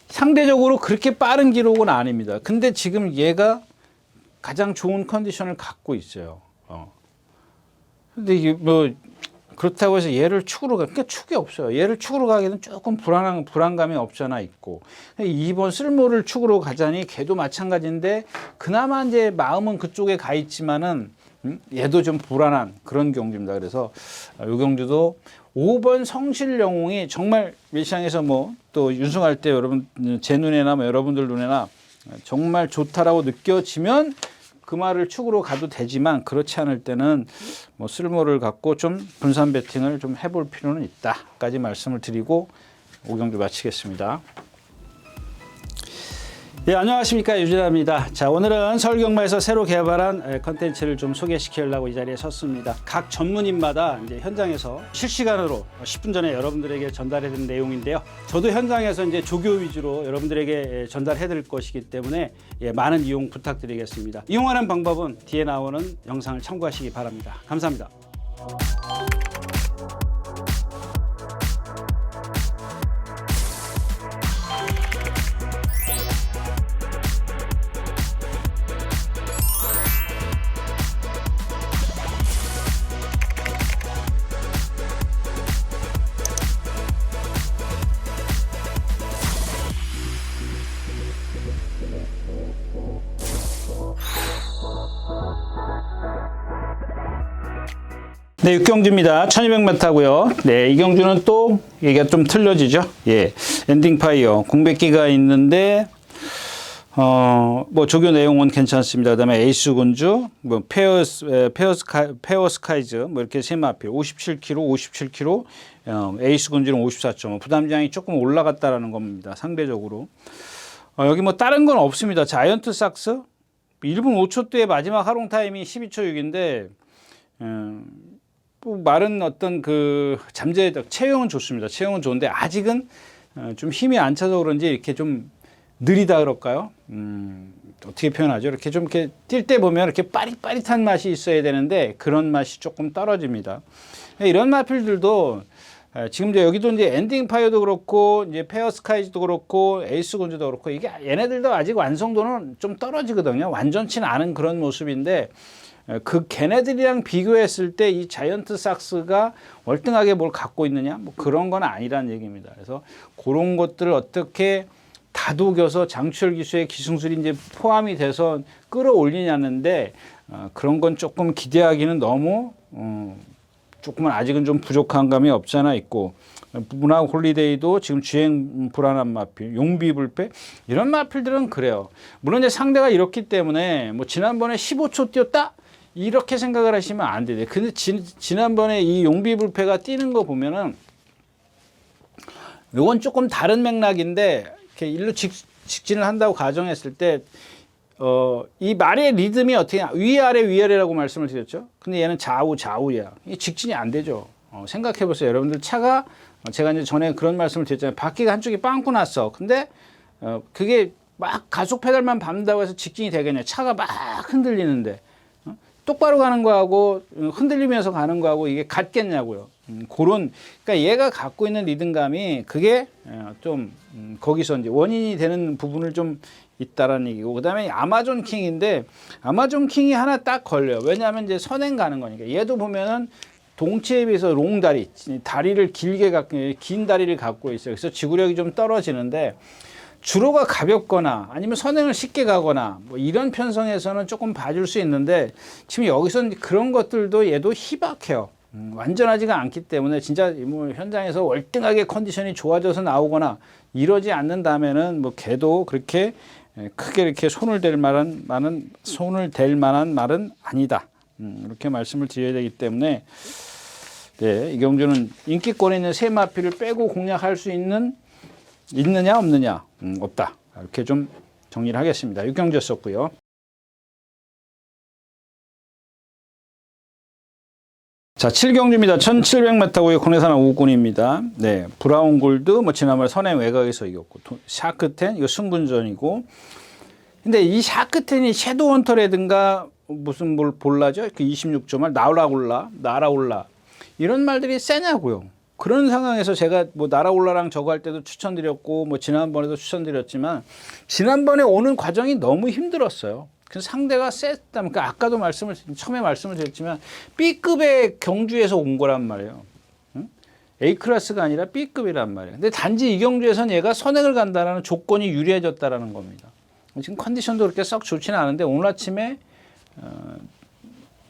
상대적으로 그렇게 빠른 기록은 아닙니다. 근데 지금 얘가 가장 좋은 컨디션을 갖고 있어요. 근데 이게 뭐 그렇다고 해서 얘를 축으로 그러니까 축이 없어요. 얘를 축으로 가기는 조금 불안감이 없잖아 있고 2번 쓸모를 축으로 가자니 걔도 마찬가지인데 그나마 이제 마음은 그쪽에 가 있지만은 얘도 좀 불안한 그런 경주입니다. 그래서 이 경주도 5번 성실영웅이 정말 밀시장에서 뭐 또 윤승할 때 여러분 제 눈에나 뭐 여러분들 눈에나 정말 좋다라고 느껴지면 그 말을 축으로 가도 되지만 그렇지 않을 때는 뭐 쓸모를 갖고 좀 분산 베팅을 좀 해볼 필요는 있다까지 말씀을 드리고 5경주 마치겠습니다. 예, 안녕하십니까, 유진아입니다. 자, 오늘은 서울경마에서 새로 개발한 컨텐츠를 좀 소개시키려고 이 자리에 섰습니다. 각 전문인마다 이제 현장에서 실시간으로 10분 전에 여러분들에게 전달해드린 내용인데요. 저도 현장에서 이제 조교 위주로 여러분들에게 전달해드릴 것이기 때문에 많은 이용 부탁드리겠습니다. 이용하는 방법은 뒤에 나오는 영상을 참고하시기 바랍니다. 감사합니다. 네, 6경주입니다. 1200m고요. 네, 이 경주는 또 얘기가 좀 틀려지죠. 예, 엔딩 파이어 공백기가 있는데 뭐 조교 내용은 괜찮습니다. 그다음에 에이스 군주, 뭐 페어 스카이즈, 뭐 이렇게 세 마필 57kg, 에이스 군주는 54.5. 부담량이 조금 올라갔다라는 겁니다. 상대적으로. 여기 뭐 다른 건 없습니다. 자이언트 삭스 1분 5초대의 마지막 하롱 타임이 12초 6인데 뭐 말은 어떤 그 잠재적 체형은 좋습니다. 체형은 좋은데 아직은 좀 힘이 안 차서 그런지 이렇게 좀 느리다 그럴까요? 어떻게 표현하죠? 이렇게 좀 이렇게 뛸 때 보면 이렇게 빠릿빠릿한 맛이 있어야 되는데 그런 맛이 조금 떨어집니다. 이런 마필들도 지금 이제 여기도 이제 엔딩 파이어도 그렇고 이제 페어 스카이즈도 그렇고 에이스 군주도 그렇고 이게 얘네들도 아직 완성도는 좀 떨어지거든요. 완전치는 않은 그런 모습인데 그 걔네들이랑 비교했을 때 이 자이언트 삭스가 월등하게 뭘 갖고 있느냐 뭐 그런 건 아니란 얘기입니다. 그래서 그런 것들을 어떻게 다독여서 장추열 기수의 기승술이 이제 포함이 돼서 끌어올리냐는데 그런 건 조금 기대하기는 너무 조금은 아직은 좀 부족한 감이 없지 않아 있고 문화 홀리데이도 지금 주행 불안한 마필, 용비 불패 이런 마필들은 그래요. 물론 이제 상대가 이렇기 때문에 뭐 지난번에 15초 뛰었다 이렇게 생각을 하시면 안 돼요. 근데 지난번에 이 용비 불패가 뛰는 거 보면은 이건 조금 다른 맥락인데 이렇게 일로 직진을 한다고 가정했을 때 이 말의 리듬이 어떻게 위아래라고 말씀을 드렸죠. 근데 얘는 좌우야. 이 직진이 안 되죠. 생각해 보세요. 여러분들 차가 제가 이제 전에 그런 말씀을 드렸잖아요. 바퀴가 한쪽이 빵꾸 났어. 근데 그게 막 가속 페달만 밟는다고 해서 직진이 되겠냐? 차가 막 흔들리는데 똑바로 가는 거하고 흔들리면서 가는 거하고 이게 같겠냐고요. 그러니까 얘가 갖고 있는 리듬감이 그게 좀 거기서 이제 원인이 되는 부분을 좀 있다라는 얘기고, 그다음에 아마존 킹인데 아마존 킹이 하나 딱 걸려요. 왜냐하면 이제 선행 가는 거니까. 얘도 보면은 동체에 비해서 롱다리, 다리를 긴 다리를 갖고 있어요. 그래서 지구력이 좀 떨어지는데 주로가 가볍거나 아니면 선행을 쉽게 가거나 뭐 이런 편성에서는 조금 봐줄 수 있는데 지금 여기서 그런 것들도 얘도 희박해요. 완전하지가 않기 때문에 진짜 뭐 현장에서 월등하게 컨디션이 좋아져서 나오거나 이러지 않는다면은 뭐 걔도 그렇게 크게 이렇게 손을 댈 만한 말은 아니다. 이렇게 말씀을 드려야 되기 때문에 네, 이 경주는 인기권에 있는 세 마필을 빼고 공략할 수 있느냐 없느냐 없다. 이렇게 좀 정리를 하겠습니다. 6경주였었고요. 자, 7경주입니다. 1700m고요. 국내산 5군입니다. 네, 브라운 골드 뭐 지난번에 선행 외곽에서 이겼고 샤크텐 이거 승분전이고. 근데 이 샤크텐이 섀도우 헌터라든가 무슨 뭘 볼라죠? 그 26.8 나라올라 이런 말들이 세냐고요. 그런 상황에서 제가 뭐 나라올라랑 저거 할 때도 추천드렸고 뭐 지난번에도 추천드렸지만 지난번에 오는 과정이 너무 힘들었어요. 그래서 상대가 셌다면 아까도 처음에 말씀을 드렸지만 B급의 경주에서 온 거란 말이에요. 응? A클래스가 아니라 B급이란 말이에요. 근데 단지 이 경주에서는 얘가 선행을 간다는 조건이 유리해졌다라는 겁니다. 지금 컨디션도 그렇게 썩 좋지는 않은데 오늘 아침에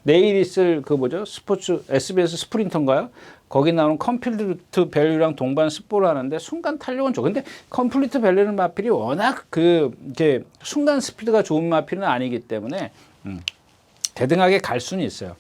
내일 있을 그 뭐죠? 스포츠 SBS 스프린터인가요? 거기 나오는 컴플리트 밸류랑 동반 스포를 하는데 순간 탄력은 좋고, 근데 컴플리트 밸류는 마필이 워낙 이렇게 순간 스피드가 좋은 마필은 아니기 때문에 대등하게 갈 수는 있어요.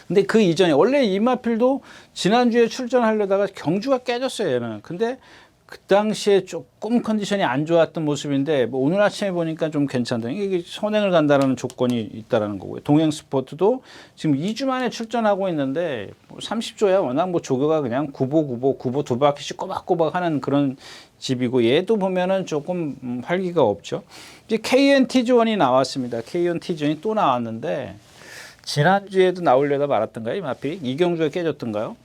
근데 그 이전에 원래 이마필도 지난주에 출전하려다가 경주가 깨졌어요, 얘는. 근데 그 당시에 조금 컨디션이 안 좋았던 모습인데 뭐 오늘 아침에 보니까 좀 괜찮다. 이게 선행을 간다라는 조건이 있다라는 거고요. 동행스포츠도 지금 2주 만에 출전하고 있는데 뭐 30조야 워낙 뭐 조교가 그냥 구보 두 바퀴씩 꼬박꼬박 하는 그런 집이고 얘도 보면은 조금 활기가 없죠. 이제 KNT존이 나왔습니다. KNT존이 또 나왔는데 지난주에도 나오려다 말았던가요, 이마필? 이경주에 깨졌던가요?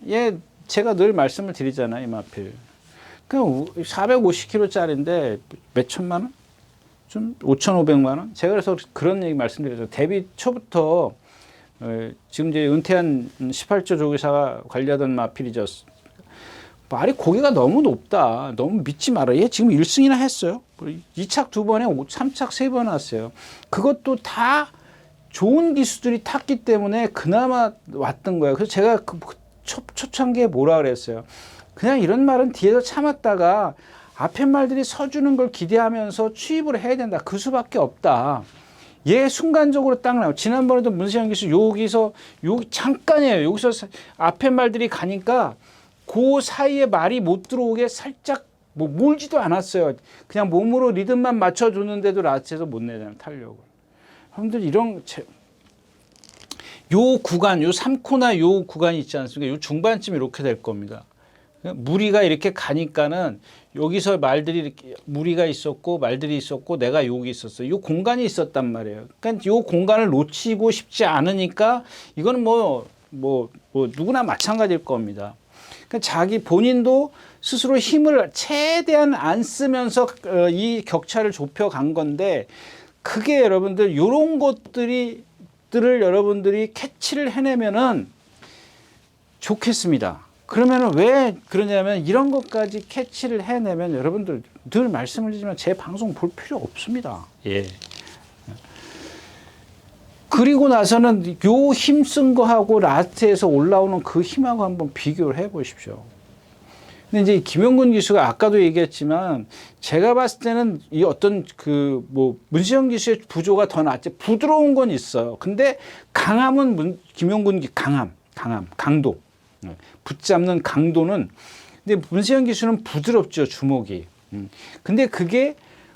얘 제가 늘 말씀을 드리잖아요, 이마필. 그냥 450kg짜리인데 몇 천만 원? 좀 5,500만 원? 제가 그래서 그런 얘기 말씀드렸죠. 데뷔 초부터 지금 이제 은퇴한 18조 조교사가 관리하던 마필이죠. 말이 고개가 너무 높다. 너무 믿지 마라. 얘 지금 1승이나 했어요. 2착 2번에 3착 3번 왔어요. 그것도 다 좋은 기수들이 탔기 때문에 그나마 왔던 거예요. 그래서 제가 그 초창기에 뭐라 그랬어요. 그냥 이런 말은 뒤에서 참았다가 앞에 말들이 서주는 걸 기대하면서 취입을 해야 된다. 그 수밖에 없다. 얘 순간적으로 딱 나와. 지난번에도 문세영 기수 여기서 잠깐이에요. 여기서 앞에 말들이 가니까 그 사이에 말이 못 들어오게 살짝 뭐 몰지도 않았어요. 그냥 몸으로 리듬만 맞춰줬는데도 라스트에서 못 내잖아요. 탄력을. 여러분들 요 구간, 요 3코나 요 구간이 있지 않습니까? 요 중반쯤 이렇게 될 겁니다. 무리가 이렇게 가니까는 여기서 말들이 이렇게 무리가 있었고 말들이 있었고 내가 여기 있었어요. 요 공간이 있었단 말이에요. 그러니까 요 공간을 놓치고 싶지 않으니까 이거는 뭐 누구나 마찬가지일 겁니다. 그러니까 자기 본인도 스스로 힘을 최대한 안 쓰면서 이 격차를 좁혀 간 건데 그게 여러분들 요런 것들을 여러분들이 캐치를 해내면은 좋겠습니다. 그러면은 왜 그러냐면 이런 것까지 캐치를 해내면 여러분들 늘 말씀을 드리지만 제 방송 볼 필요 없습니다. 예. 그리고 나서는 요 힘쓴 거하고 라스트에서 올라오는 그 힘하고 한번 비교를 해 보십시오. 근데 이제 김영근 기수가 아까도 얘기했지만 제가 봤을 때는 이 어떤 문시영 기수의 부조가 더 낫지. 부드러운 건 있어요. 근데 강함은 김영근 강도. 붙잡는 강도는 근데 문세영 기수는 부드럽죠, 주먹이. 근데 그게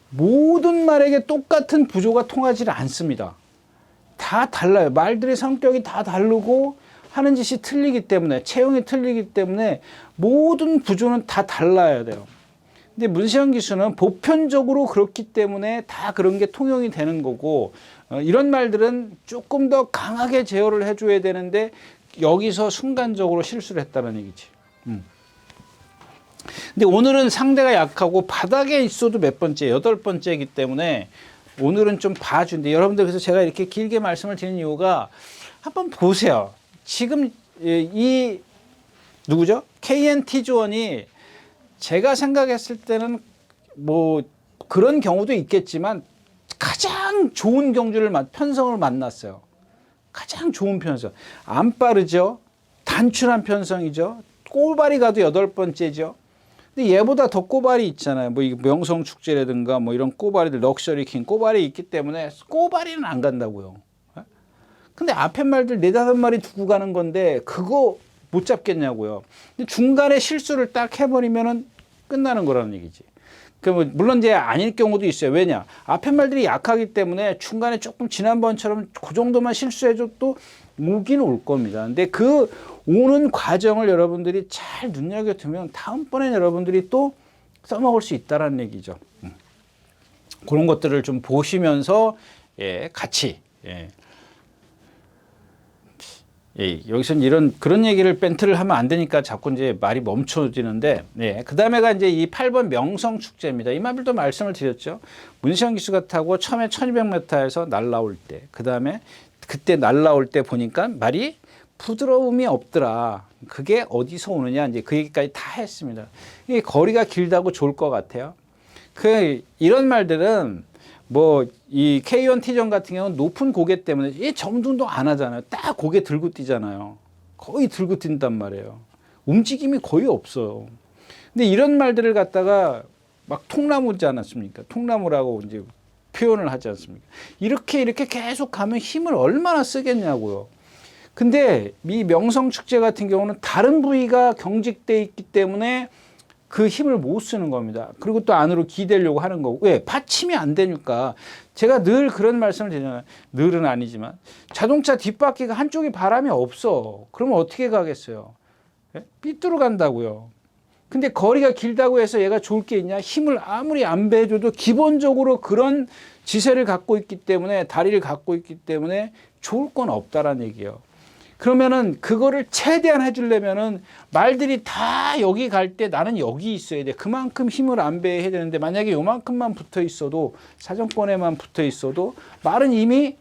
모든 말에게 똑같은 부조가 통하지 않습니다. 다 달라요. 말들의 성격이 다 다르고 하는 짓이 틀리기 때문에 체형이 틀리기 때문에 모든 부조는 다 달라야 돼요. 근데 문세영 기수는 보편적으로 그렇기 때문에 다 그런 게 통용이 되는 거고 이런 말들은 조금 더 강하게 제어를 해줘야 되는데 여기서 순간적으로 실수를 했다는 얘기지. 근데 오늘은 상대가 약하고 바닥에 있어도 몇 번째, 8번째이기 때문에 오늘은 좀 봐준대. 여러분들 그래서 제가 이렇게 길게 말씀을 드리는 이유가 한번 보세요. 지금 이 누구죠? KNT존이 제가 생각했을 때는 뭐 그런 경우도 있겠지만 가장 좋은 편성을 만났어요. 가장 좋은 편성. 안 빠르죠. 단출한 편성이죠. 꼬발이 가도 8번째죠. 근데 얘보다 더 꼬발이 있잖아요. 뭐 명성 축제라든가 뭐 이런 꼬발이들 럭셔리 킹 꼬발이 있기 때문에 꼬발이는 안 간다고요. 근데 앞에 말들 4-5마리 두고 가는 건데 그거 못 잡겠냐고요. 근데 중간에 실수를 딱 해버리면은 끝나는 거라는 얘기지. 물론 이제 아닐 경우도 있어요. 왜냐? 앞에 말들이 약하기 때문에 중간에 조금 지난번처럼 그 정도만 실수해줘도 오긴 올 겁니다. 근데 그 오는 과정을 여러분들이 잘 눈여겨두면 다음번엔 여러분들이 또 써먹을 수 있다는 얘기죠. 그런 것들을 좀 보시면서 같이 여기서는 그런 얘기를 멘트를 하면 안 되니까 자꾸 이제 말이 멈춰지는데, 그 다음에가 이제 이 8번 명성 축제입니다. 이 말도 말씀을 드렸죠. 문시영 기수가 타고 처음에 1200m에서 날라올 때, 그 다음에 그때 날라올 때 보니까 말이 부드러움이 없더라. 그게 어디서 오느냐, 이제 그 얘기까지 다 했습니다. 이게 거리가 길다고 좋을 것 같아요. 이런 말들은 이 K1T전 같은 경우는 높은 고개 때문에 이 점등도 안 하잖아요. 딱 고개 들고 뛰잖아요. 거의 들고 뛴단 말이에요. 움직임이 거의 없어요. 근데 이런 말들을 갖다가 막 통나무지 않았습니까? 통나무라고 이제 표현을 하지 않습니까? 이렇게 계속 가면 힘을 얼마나 쓰겠냐고요. 근데 이 명성축제 같은 경우는 다른 부위가 경직돼 있기 때문에 그 힘을 못 쓰는 겁니다. 그리고 또 안으로 기대려고 하는 거고. 왜? 받침이 안 되니까. 제가 늘 그런 말씀을 드리잖아요. 늘은 아니지만. 자동차 뒷바퀴가 한쪽이 바람이 없어. 그러면 어떻게 가겠어요? 삐뚤어 간다고요. 근데 거리가 길다고 해서 얘가 좋을 게 있냐? 힘을 아무리 안 배줘도 기본적으로 그런 지세를 갖고 있기 때문에, 다리를 갖고 있기 때문에 좋을 건 없다라는 얘기예요. 그러면은 그거를 최대한 해주려면은 말들이 다 여기 갈 때 나는 여기 있어야 돼. 그만큼 힘을 안 배해야 되는데 만약에 요만큼만 붙어 있어도, 사정권에만 붙어 있어도 말은 이미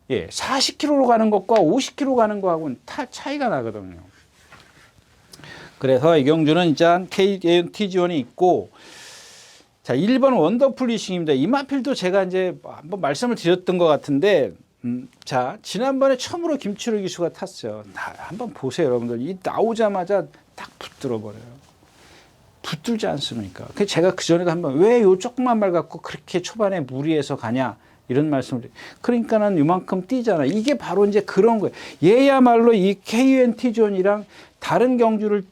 40km로 가는 것과 50km 가는 거하고는 차이가 나거든요. 그래서 이경주는 일단 KNTG1이 있고, 자, 1번 원더풀 리싱입니다. 이마필도 제가 이제 한번 말씀을 드렸던 것 같은데, 자, 지난번에 처음으로 김철우 기수가 탔어요. 한번 보세요, 여러분들. 이 나오자마자 딱 붙들어 버려요. 붙들지 않습니까? 그래서 제가 그 전에도 한번 왜 요 조그만 말 갖고 그렇게 초반에 무리해서 가냐 이런 말씀을. 그러니까는 이만큼 뛰잖아. 이게 바로 이제 그런 거예요. 얘야말로 이 KNT존이랑 다른 경주를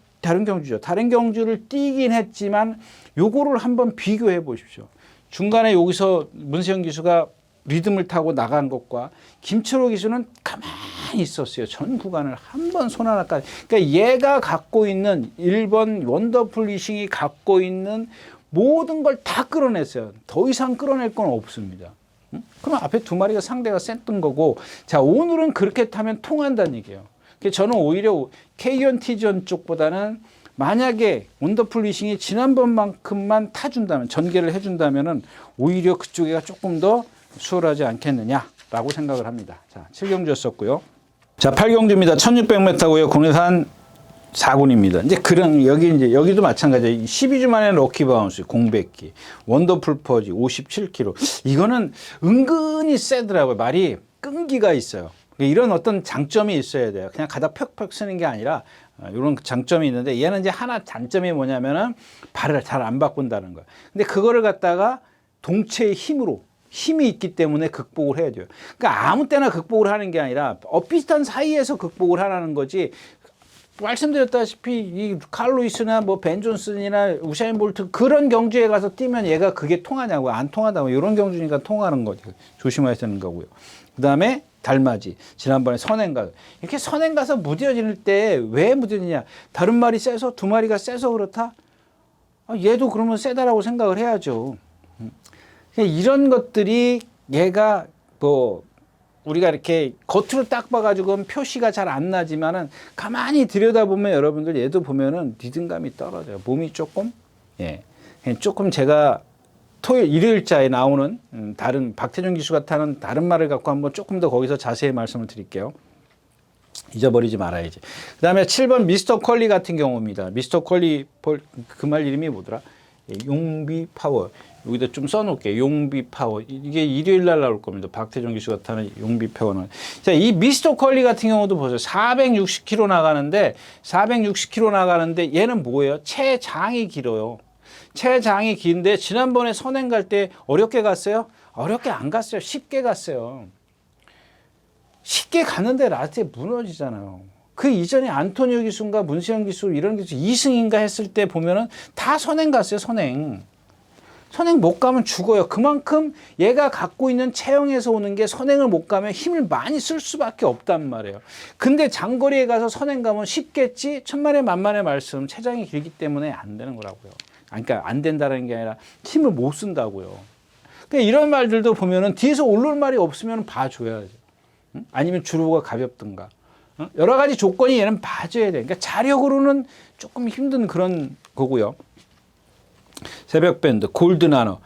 뛰긴 했지만 요거를 한번 비교해 보십시오. 중간에 여기서 문세영 기수가 리듬을 타고 나간 것과 김철호 기수는 가만히 있었어요. 전 구간을 한 번 손 하나까지. 그러니까 얘가 갖고 있는 1번 원더풀 리싱이 갖고 있는 모든 걸 다 끌어냈어요. 더 이상 끌어낼 건 없습니다. 그럼 앞에 두 마리가 상대가 셌던 거고, 자, 오늘은 그렇게 타면 통한다는 얘기예요. 그래서 저는 오히려 KNT전 쪽보다는 만약에 원더풀 리싱이 지난번만큼만 타준다면, 전개를 해준다면은 오히려 그쪽에가 조금 더 수월하지 않겠느냐라고 생각을 합니다. 자, 7경주였었고요. 자, 8경주입니다. 1600m고요. 국내산 4군입니다. 이제 여기도 마찬가지예요. 12주 만에 럭키 바운스 공백기, 원더풀 퍼지 57kg. 이거는 은근히 세더라고요. 말이 끈기가 있어요. 이런 어떤 장점이 있어야 돼요. 그냥 가다 퍽퍽 쓰는 게 아니라 이런 장점이 있는데, 얘는 이제 하나 단점이 뭐냐면은 발을 잘 안 바꾼다는 거예요. 근데 그거를 갖다가 동체의 힘이 있기 때문에 극복을 해야 돼요. 그러니까 아무 때나 극복을 하는 게 아니라 비슷한 사이에서 극복을 하라는 거지. 말씀드렸다시피 이 칼 루이스나 뭐 벤 존슨이나 우사인 볼트 그런 경주에 가서 뛰면 얘가 그게 통하냐고. 안 통하다고. 이런 경주니까 통하는 거죠. 조심해야 되는 거고요. 그 다음에 달맞이. 지난번에 선행 가서. 이렇게 선행 가서 무뎌질 때 왜 무뎌지냐. 다른 말이 세서, 두 마리가 세서 그렇다? 얘도 그러면 세다라고 생각을 해야죠. 이런 것들이 얘가 우리가 이렇게 겉으로 딱 봐가지고 표시가 잘 안 나지만은 가만히 들여다보면 여러분들 얘도 보면은 리듬감이 떨어져요. 몸이 조금 제가 일요일자에 나오는 다른 박태준 기수가 타는 다른 말을 갖고 한번 조금 더 거기서 자세히 말씀을 드릴게요. 잊어버리지 말아야지. 그 다음에 7번 미스터 퀄리 같은 경우입니다. 미스터 퀄리, 그 말 이름이 뭐더라? 용비 파워. 여기다 좀 써놓을게요. 용비 파워. 이게 일요일 날 나올 겁니다. 박태종 기수가 타는 용비 파워는. 자, 이 미스터 퀄리 같은 경우도 보세요. 460km 나가는데 얘는 뭐예요? 체장이 길어요. 체장이 긴데 지난번에 선행 갈 때 어렵게 갔어요? 어렵게 안 갔어요. 쉽게 갔어요. 쉽게 갔는데 라스트에 무너지잖아요. 그 이전에 안토니오 기수인가 문세영 기수 이런 기수 2승인가 했을 때 보면은 다 선행 갔어요. 선행 못 가면 죽어요. 그만큼 얘가 갖고 있는 체형에서 오는 게 선행을 못 가면 힘을 많이 쓸 수밖에 없단 말이에요. 근데 장거리에 가서 선행 가면 쉽겠지? 천만에 만만의 말씀. 체장이 길기 때문에 안 되는 거라고요. 그러니까 안 된다는 게 아니라 힘을 못 쓴다고요. 그러니까 이런 말들도 보면은 뒤에서 올라올 말이 없으면 봐줘야죠. 아니면 주로가 가볍든가. 여러 가지 조건이 얘는 봐줘야 돼. 그러니까 자력으로는 조금 힘든 그런 거고요. 새벽 밴드, 골드 나노.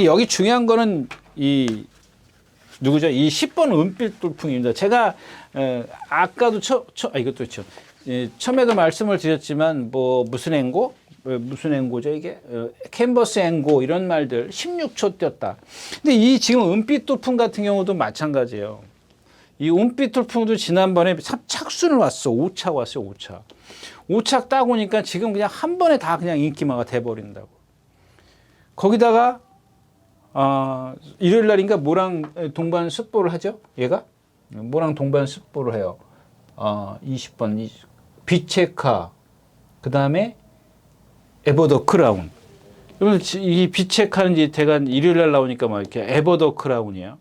여기 중요한 거는 누구죠? 이 10번 은빛 돌풍입니다. 제가 아까도 이것도 그렇죠. 처음에도 말씀을 드렸지만 무슨 앵고죠 이게? 캔버스 앵고 이런 말들 16초 뛰었다. 근데 이 지금 은빛 돌풍 같은 경우도 마찬가지예요. 이 은빛 돌풍도 지난번에 착순을 왔어. 5차 왔어요. 5차 딱 오니까 지금 그냥 한 번에 다 그냥 인기마가 돼버린다고. 거기다가 일요일 날인가 모랑 동반 습보를 하죠. 얘가 모랑 동반 습보를 해요. 20번 비체카 그다음에 에버 더 크라운. 그러면 이 비체카는 이제 대간 일요일 날 나오니까 막 이렇게 에버 더 크라운이에요.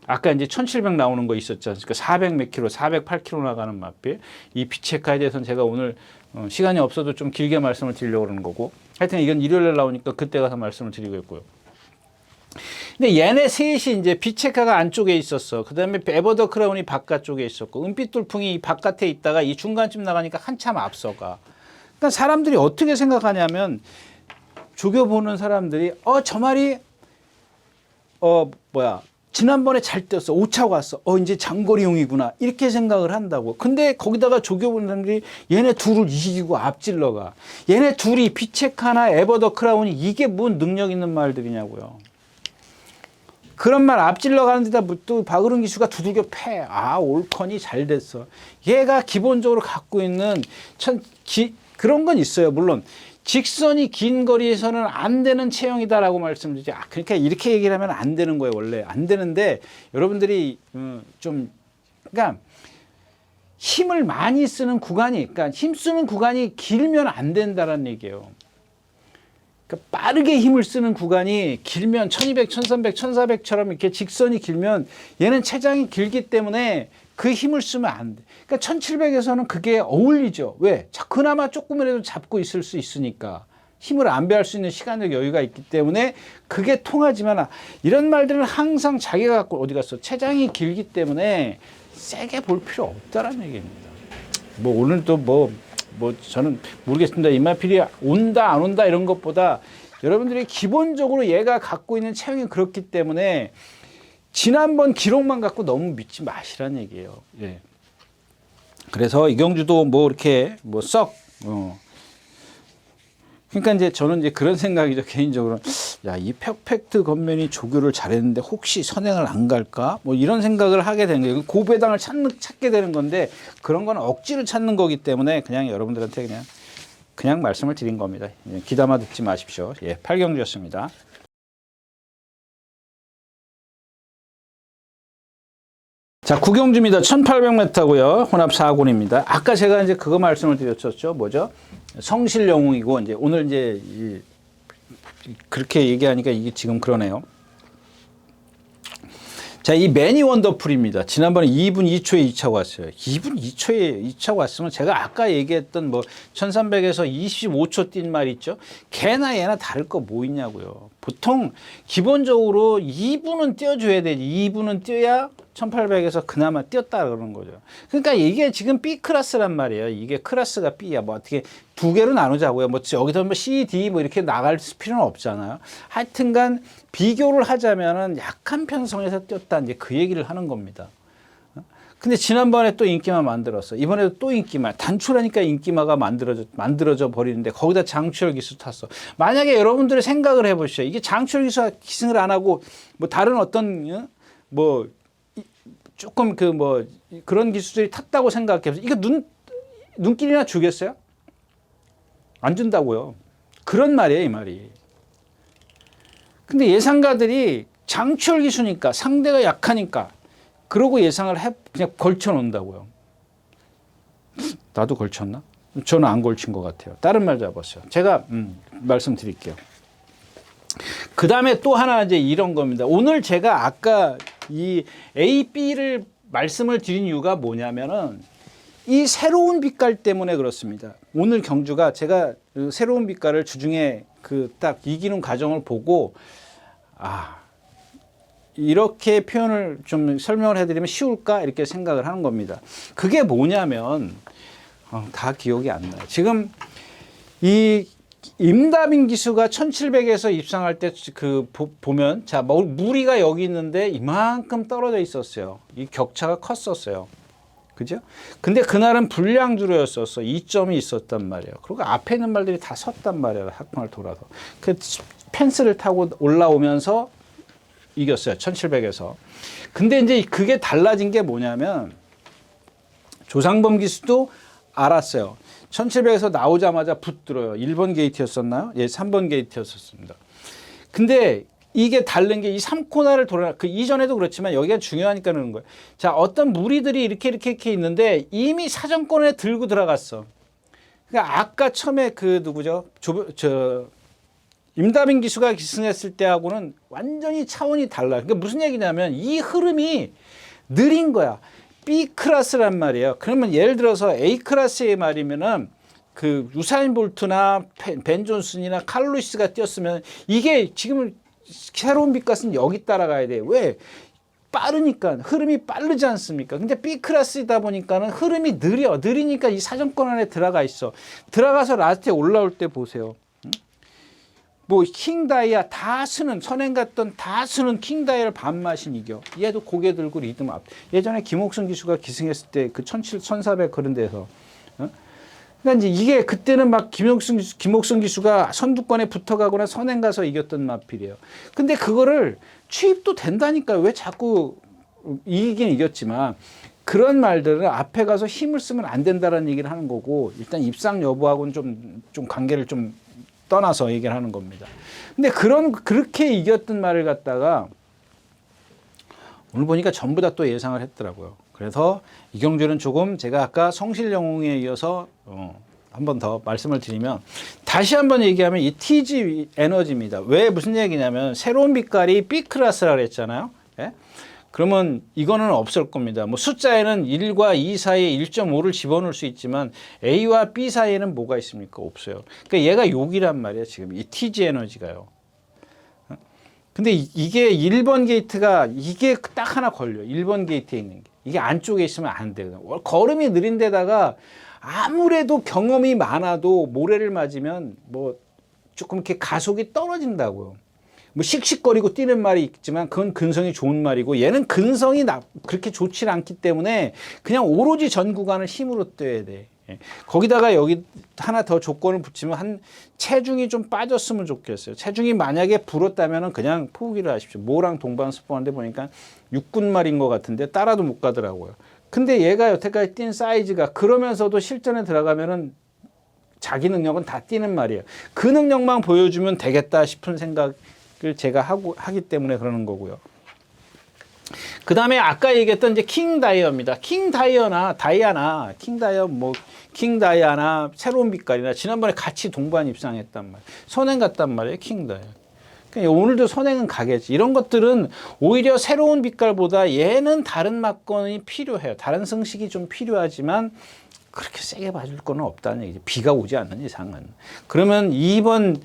아까 이제 1700 나오는 거 있었지 않습니까? 400 몇 킬로, 408킬로 나가는 마필. 이 비체카에 대해서는 제가 오늘 시간이 없어도 좀 길게 말씀을 드리려고 그러는 거고. 하여튼 이건 일요일 날 나오니까 그때 가서 말씀을 드리고 있고요. 근데 얘네 셋이 이제 비체카가 안쪽에 있었어. 그 다음에 에버 더 크라운이 바깥쪽에 있었고, 은빛 돌풍이 바깥에 있다가 이 중간쯤 나가니까 한참 앞서가. 그러니까 사람들이 어떻게 생각하냐면, 조교 보는 사람들이, 저 말이, 지난번에 잘 뛰었어. 5차 왔어. 이제 장거리용이구나. 이렇게 생각을 한다고. 근데 거기다가 조교 보는 사람들이 얘네 둘을 이기고 앞질러가. 얘네 둘이 비체카나 에버 더 크라운이 이게 뭔 능력 있는 말들이냐고요. 그런 말 앞질러 가는 데다 또 박으른 기수가 두들겨 패. 올컨이 잘 됐어. 얘가 기본적으로 갖고 있는 그런 건 있어요. 물론. 직선이 긴 거리에서는 안 되는 체형이다라고 말씀드리죠. 그러니까 이렇게 얘기를 하면 안 되는 거예요. 원래 안 되는데 여러분들이 그러니까 힘을 많이 쓰는 구간이, 그러니까 힘 쓰는 구간이 길면 안 된다라는 얘기예요. 그러니까 빠르게 힘을 쓰는 구간이 길면 1200, 1300, 1400처럼 이렇게 직선이 길면 얘는 체장이 길기 때문에 그 힘을 쓰면 안 돼. 그러니까 1700에서는 그게 어울리죠. 왜? 그나마 조금이라도 잡고 있을 수 있으니까. 힘을 안배할 수 있는 시간적 여유가 있기 때문에 그게 통하지만 이런 말들은 항상 자기가 갖고 어디 갔어? 체장이 길기 때문에 세게 볼 필요 없다라는 얘기입니다. 오늘도 저는 모르겠습니다. 이마필이 온다 안 온다 이런 것보다 여러분들이 기본적으로 얘가 갖고 있는 체형이 그렇기 때문에 지난번 기록만 갖고 너무 믿지 마시라는 얘기예요. 예. 그래서 이경주도 이렇게 그러니까 이제 저는 이제 그런 생각이죠. 개인적으로. 이 퍼펙트 겉면이 조교를 잘했는데 혹시 선행을 안 갈까? 이런 생각을 하게 되는 거예요. 고배당을 찾게 되는 건데 그런 건 억지로 찾는 거기 때문에 그냥 여러분들한테 그냥 말씀을 드린 겁니다. 귀담아 듣지 마십시오. 예, 팔경주였습니다. 자, 구경주입니다. 1800m고요. 혼합 4군입니다. 아까 제가 이제 그거 말씀을 드렸었죠. 뭐죠? 성실 영웅이고 이제 오늘 이제 그렇게 얘기하니까 이게 지금 그러네요. 자, 이 매니 원더풀입니다. 지난번에 2분 2초에 2차 왔어요. 2분 2초에 2차 왔으면 제가 아까 얘기했던 1300에서 25초 뛴 말 있죠. 걔나 얘나 다를 거 뭐 있냐고요. 보통 기본적으로 2분은 뛰어줘야 되지. 2분은 뛰어야 1800에서 그나마 뛰었다 그러는 거죠. 그러니까 이게 지금 B 클래스란 말이에요. 이게 클래스가 B야. 어떻게 두 개로 나누자고요. 여기서 C, D 이렇게 나갈 필요는 없잖아요. 하여튼간 비교를 하자면은 약한 편성에서 뛰었다. 이제 그 얘기를 하는 겁니다. 근데 지난번에 또 인기마 만들었어. 이번에도 또 인기마. 단출하니까 인기마가 만들어져 버리는데 거기다 장추열 기수 탔어. 만약에 여러분들의 생각을 해보시죠. 이게 장추열 기수가 기승을 안 하고 다른 어떤 조금 그런 기수들이 탔다고 생각해보세요. 이거 눈길이나 주겠어요? 안 준다고요. 그런 말이에요, 이 말이. 근데 예상가들이 장추열 기수니까 상대가 약하니까 그러고 예상을 그냥 걸쳐 놓는다고요. 나도 걸쳤나? 저는 안 걸친 것 같아요. 다른 말 잡았어요. 제가 말씀드릴게요. 그 다음에 또 하나 이제 이런 겁니다. 오늘 제가 아까 이 A, B를 말씀을 드린 이유가 뭐냐면은 이 새로운 빛깔 때문에 그렇습니다. 오늘 경주가 제가 그 새로운 빛깔을 주중에 딱 이기는 과정을 보고 이렇게 표현을 좀 설명을 해드리면 쉬울까 이렇게 생각을 하는 겁니다. 그게 뭐냐면 다 기억이 안 나요. 지금 이 임다빈 기수가 1700에서 입상할 때 보면 무리가 여기 있는데 이만큼 떨어져 있었어요. 이 격차가 컸었어요. 그죠? 근데 그날은 불량주로였었어. 2점이 있었단 말이에요. 그리고 앞에 있는 말들이 다 섰단 말이에요. 학방을 돌아서. 그 펜스를 타고 올라오면서 이겼어요. 1700에서. 근데 이제 그게 달라진 게 뭐냐면 조상범 기수도 알았어요. 1700에서 나오자마자 붙들어요. 1번 게이트였었나요? 예, 3번 게이트였었습니다. 근데 이게 다른 게 이 3코너를 돌아, 그 이전에도 그렇지만 여기가 중요하니까 그러는 거예요. 자, 어떤 무리들이 이렇게 있는데 이미 사정권에 들고 들어갔어. 그러니까 아까 처음에 그 누구죠? 임다빈 기수가 기승했을 때하고는 완전히 차원이 달라. 그러니까 무슨 얘기냐면 이 흐름이 느린 거야. B 클래스란 말이에요. 그러면 예를 들어서 A 클래스의 말이면은 그 유사인 볼트나 벤 존슨이나 칼 루이스가 뛰었으면 이게 지금 새로운 빛값은 여기 따라가야 돼. 왜? 빠르니까 흐름이 빠르지 않습니까? 근데 B 클래스이다 보니까는 흐름이 느리니까 이 사정권 안에 들어가 있어. 들어가서 라스트에 올라올 때 보세요. 뭐 킹다이아 다수는 선행 갔던 다수는 킹다이아를 반마신 이겨. 얘도 고개 들고 리듬 앞. 예전에 김옥순 기수가 기승했을 때 그 1700, 1400 그런 데서. 그러니까 이제 이게 그때는 막 김옥순 기수가 선두권에 붙어가거나 선행 가서 이겼던 마필이에요. 근데 그거를 취입도 된다니까요. 왜 자꾸 이기긴 이겼지만 그런 말들은 앞에 가서 힘을 쓰면 안 된다라는 얘기를 하는 거고 일단 입상 여부하고는 좀 관계를 좀 떠나서 얘기를 하는 겁니다. 근데 그렇게 이겼던 말을 갖다가 오늘 보니까 전부 다 또 예상을 했더라고요. 그래서 이경주는 조금 제가 아까 성실영웅에 이어서 한 번 더 말씀을 드리면 다시 한번 얘기하면 이 TG 에너지입니다. 왜 무슨 얘기냐면 새로운 빛깔이 B 클래스라고 했잖아요. 예? 그러면 이거는 없을 겁니다. 뭐 숫자에는 1과 2 사이에 1.5를 집어넣을 수 있지만 A와 B 사이에는 뭐가 있습니까? 없어요. 그러니까 얘가 여기란 말이에요. 지금 이 TG 에너지가요. 근데 이게 1번 게이트가 이게 딱 하나 걸려요. 1번 게이트에 있는 게. 이게 안쪽에 있으면 안 돼요. 걸음이 느린 데다가 아무래도 경험이 많아도 모래를 맞으면 뭐 조금 이렇게 가속이 떨어진다고요. 뭐 씩씩거리고 뛰는 말이 있지만 그건 근성이 좋은 말이고 얘는 근성이 그렇게 좋지 않기 때문에 그냥 오로지 전 구간을 힘으로 뛰어야 돼. 거기다가 여기 하나 더 조건을 붙이면 한 체중이 좀 빠졌으면 좋겠어요. 체중이 만약에 불었다면 그냥 포기를 하십시오. 모랑 동반 스포하는데 보니까 육군말인 것 같은데 따라도 못 가더라고요. 근데 얘가 여태까지 뛴 사이즈가 그러면서도 실전에 들어가면은 자기 능력은 다 뛰는 말이에요. 그 능력만 보여주면 되겠다 싶은 생각을 제가 하기 때문에 그러는 거고요. 그 다음에 아까 얘기했던 이제 킹다이어입니다. 킹다이아나 새로운 빛깔이나 지난번에 같이 동반 입상했단 말이에요. 선행 갔단 말이에요. 킹다이어. 그러니까 오늘도 선행은 가겠지. 이런 것들은 오히려 새로운 빛깔보다 얘는 다른 막건이 필요해요. 다른 승식이 좀 필요하지만 그렇게 세게 봐줄 거는 없다는 얘기죠. 비가 오지 않는 이상은. 그러면 2번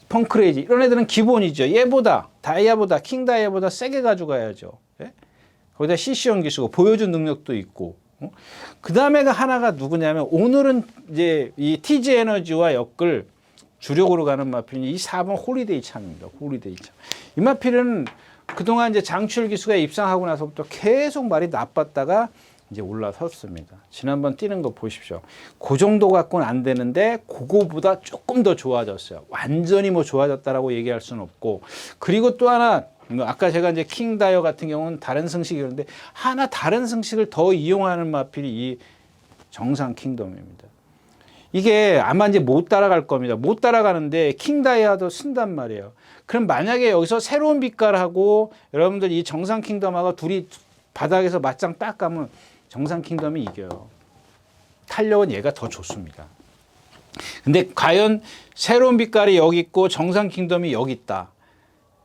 펑크레이지 이런 애들은 기본이죠. 얘보다 다이아보다 킹다이아보다 세게 가져가야죠. 예? 거기다 CC형 기수고 보여준 능력도 있고. 그 다음에가 하나가 누구냐면 오늘은 이제 이 TG 에너지와 엮을 주력으로 가는 마필이 이 4번 홀리데이 참입니다. 홀리데이 참. 이 마필은 그동안 이제 장출 기수가 입상하고 나서부터 계속 말이 나빴다가 이제 올라섰습니다. 지난번 뛰는 거 보십시오. 그 정도 갖고는 안 되는데 그거보다 조금 더 좋아졌어요. 완전히 뭐 좋아졌다라고 얘기할 수는 없고. 그리고 또 하나 아까 제가 이제 킹다이어 같은 경우는 다른 승식이었는데 하나 다른 승식을 더 이용하는 마필이 이 정상 킹덤입니다. 이게 아마 이제 못 따라갈 겁니다. 못 따라가는데 킹다이아도 쓴단 말이에요. 그럼 만약에 여기서 새로운 빛깔하고 여러분들 이 정상 킹덤하고 둘이 바닥에서 맞짱 딱 가면 정상 킹덤이 이겨요. 탄력은 얘가 더 좋습니다. 근데 과연 새로운 빛깔이 여기 있고 정상 킹덤이 여기 있다.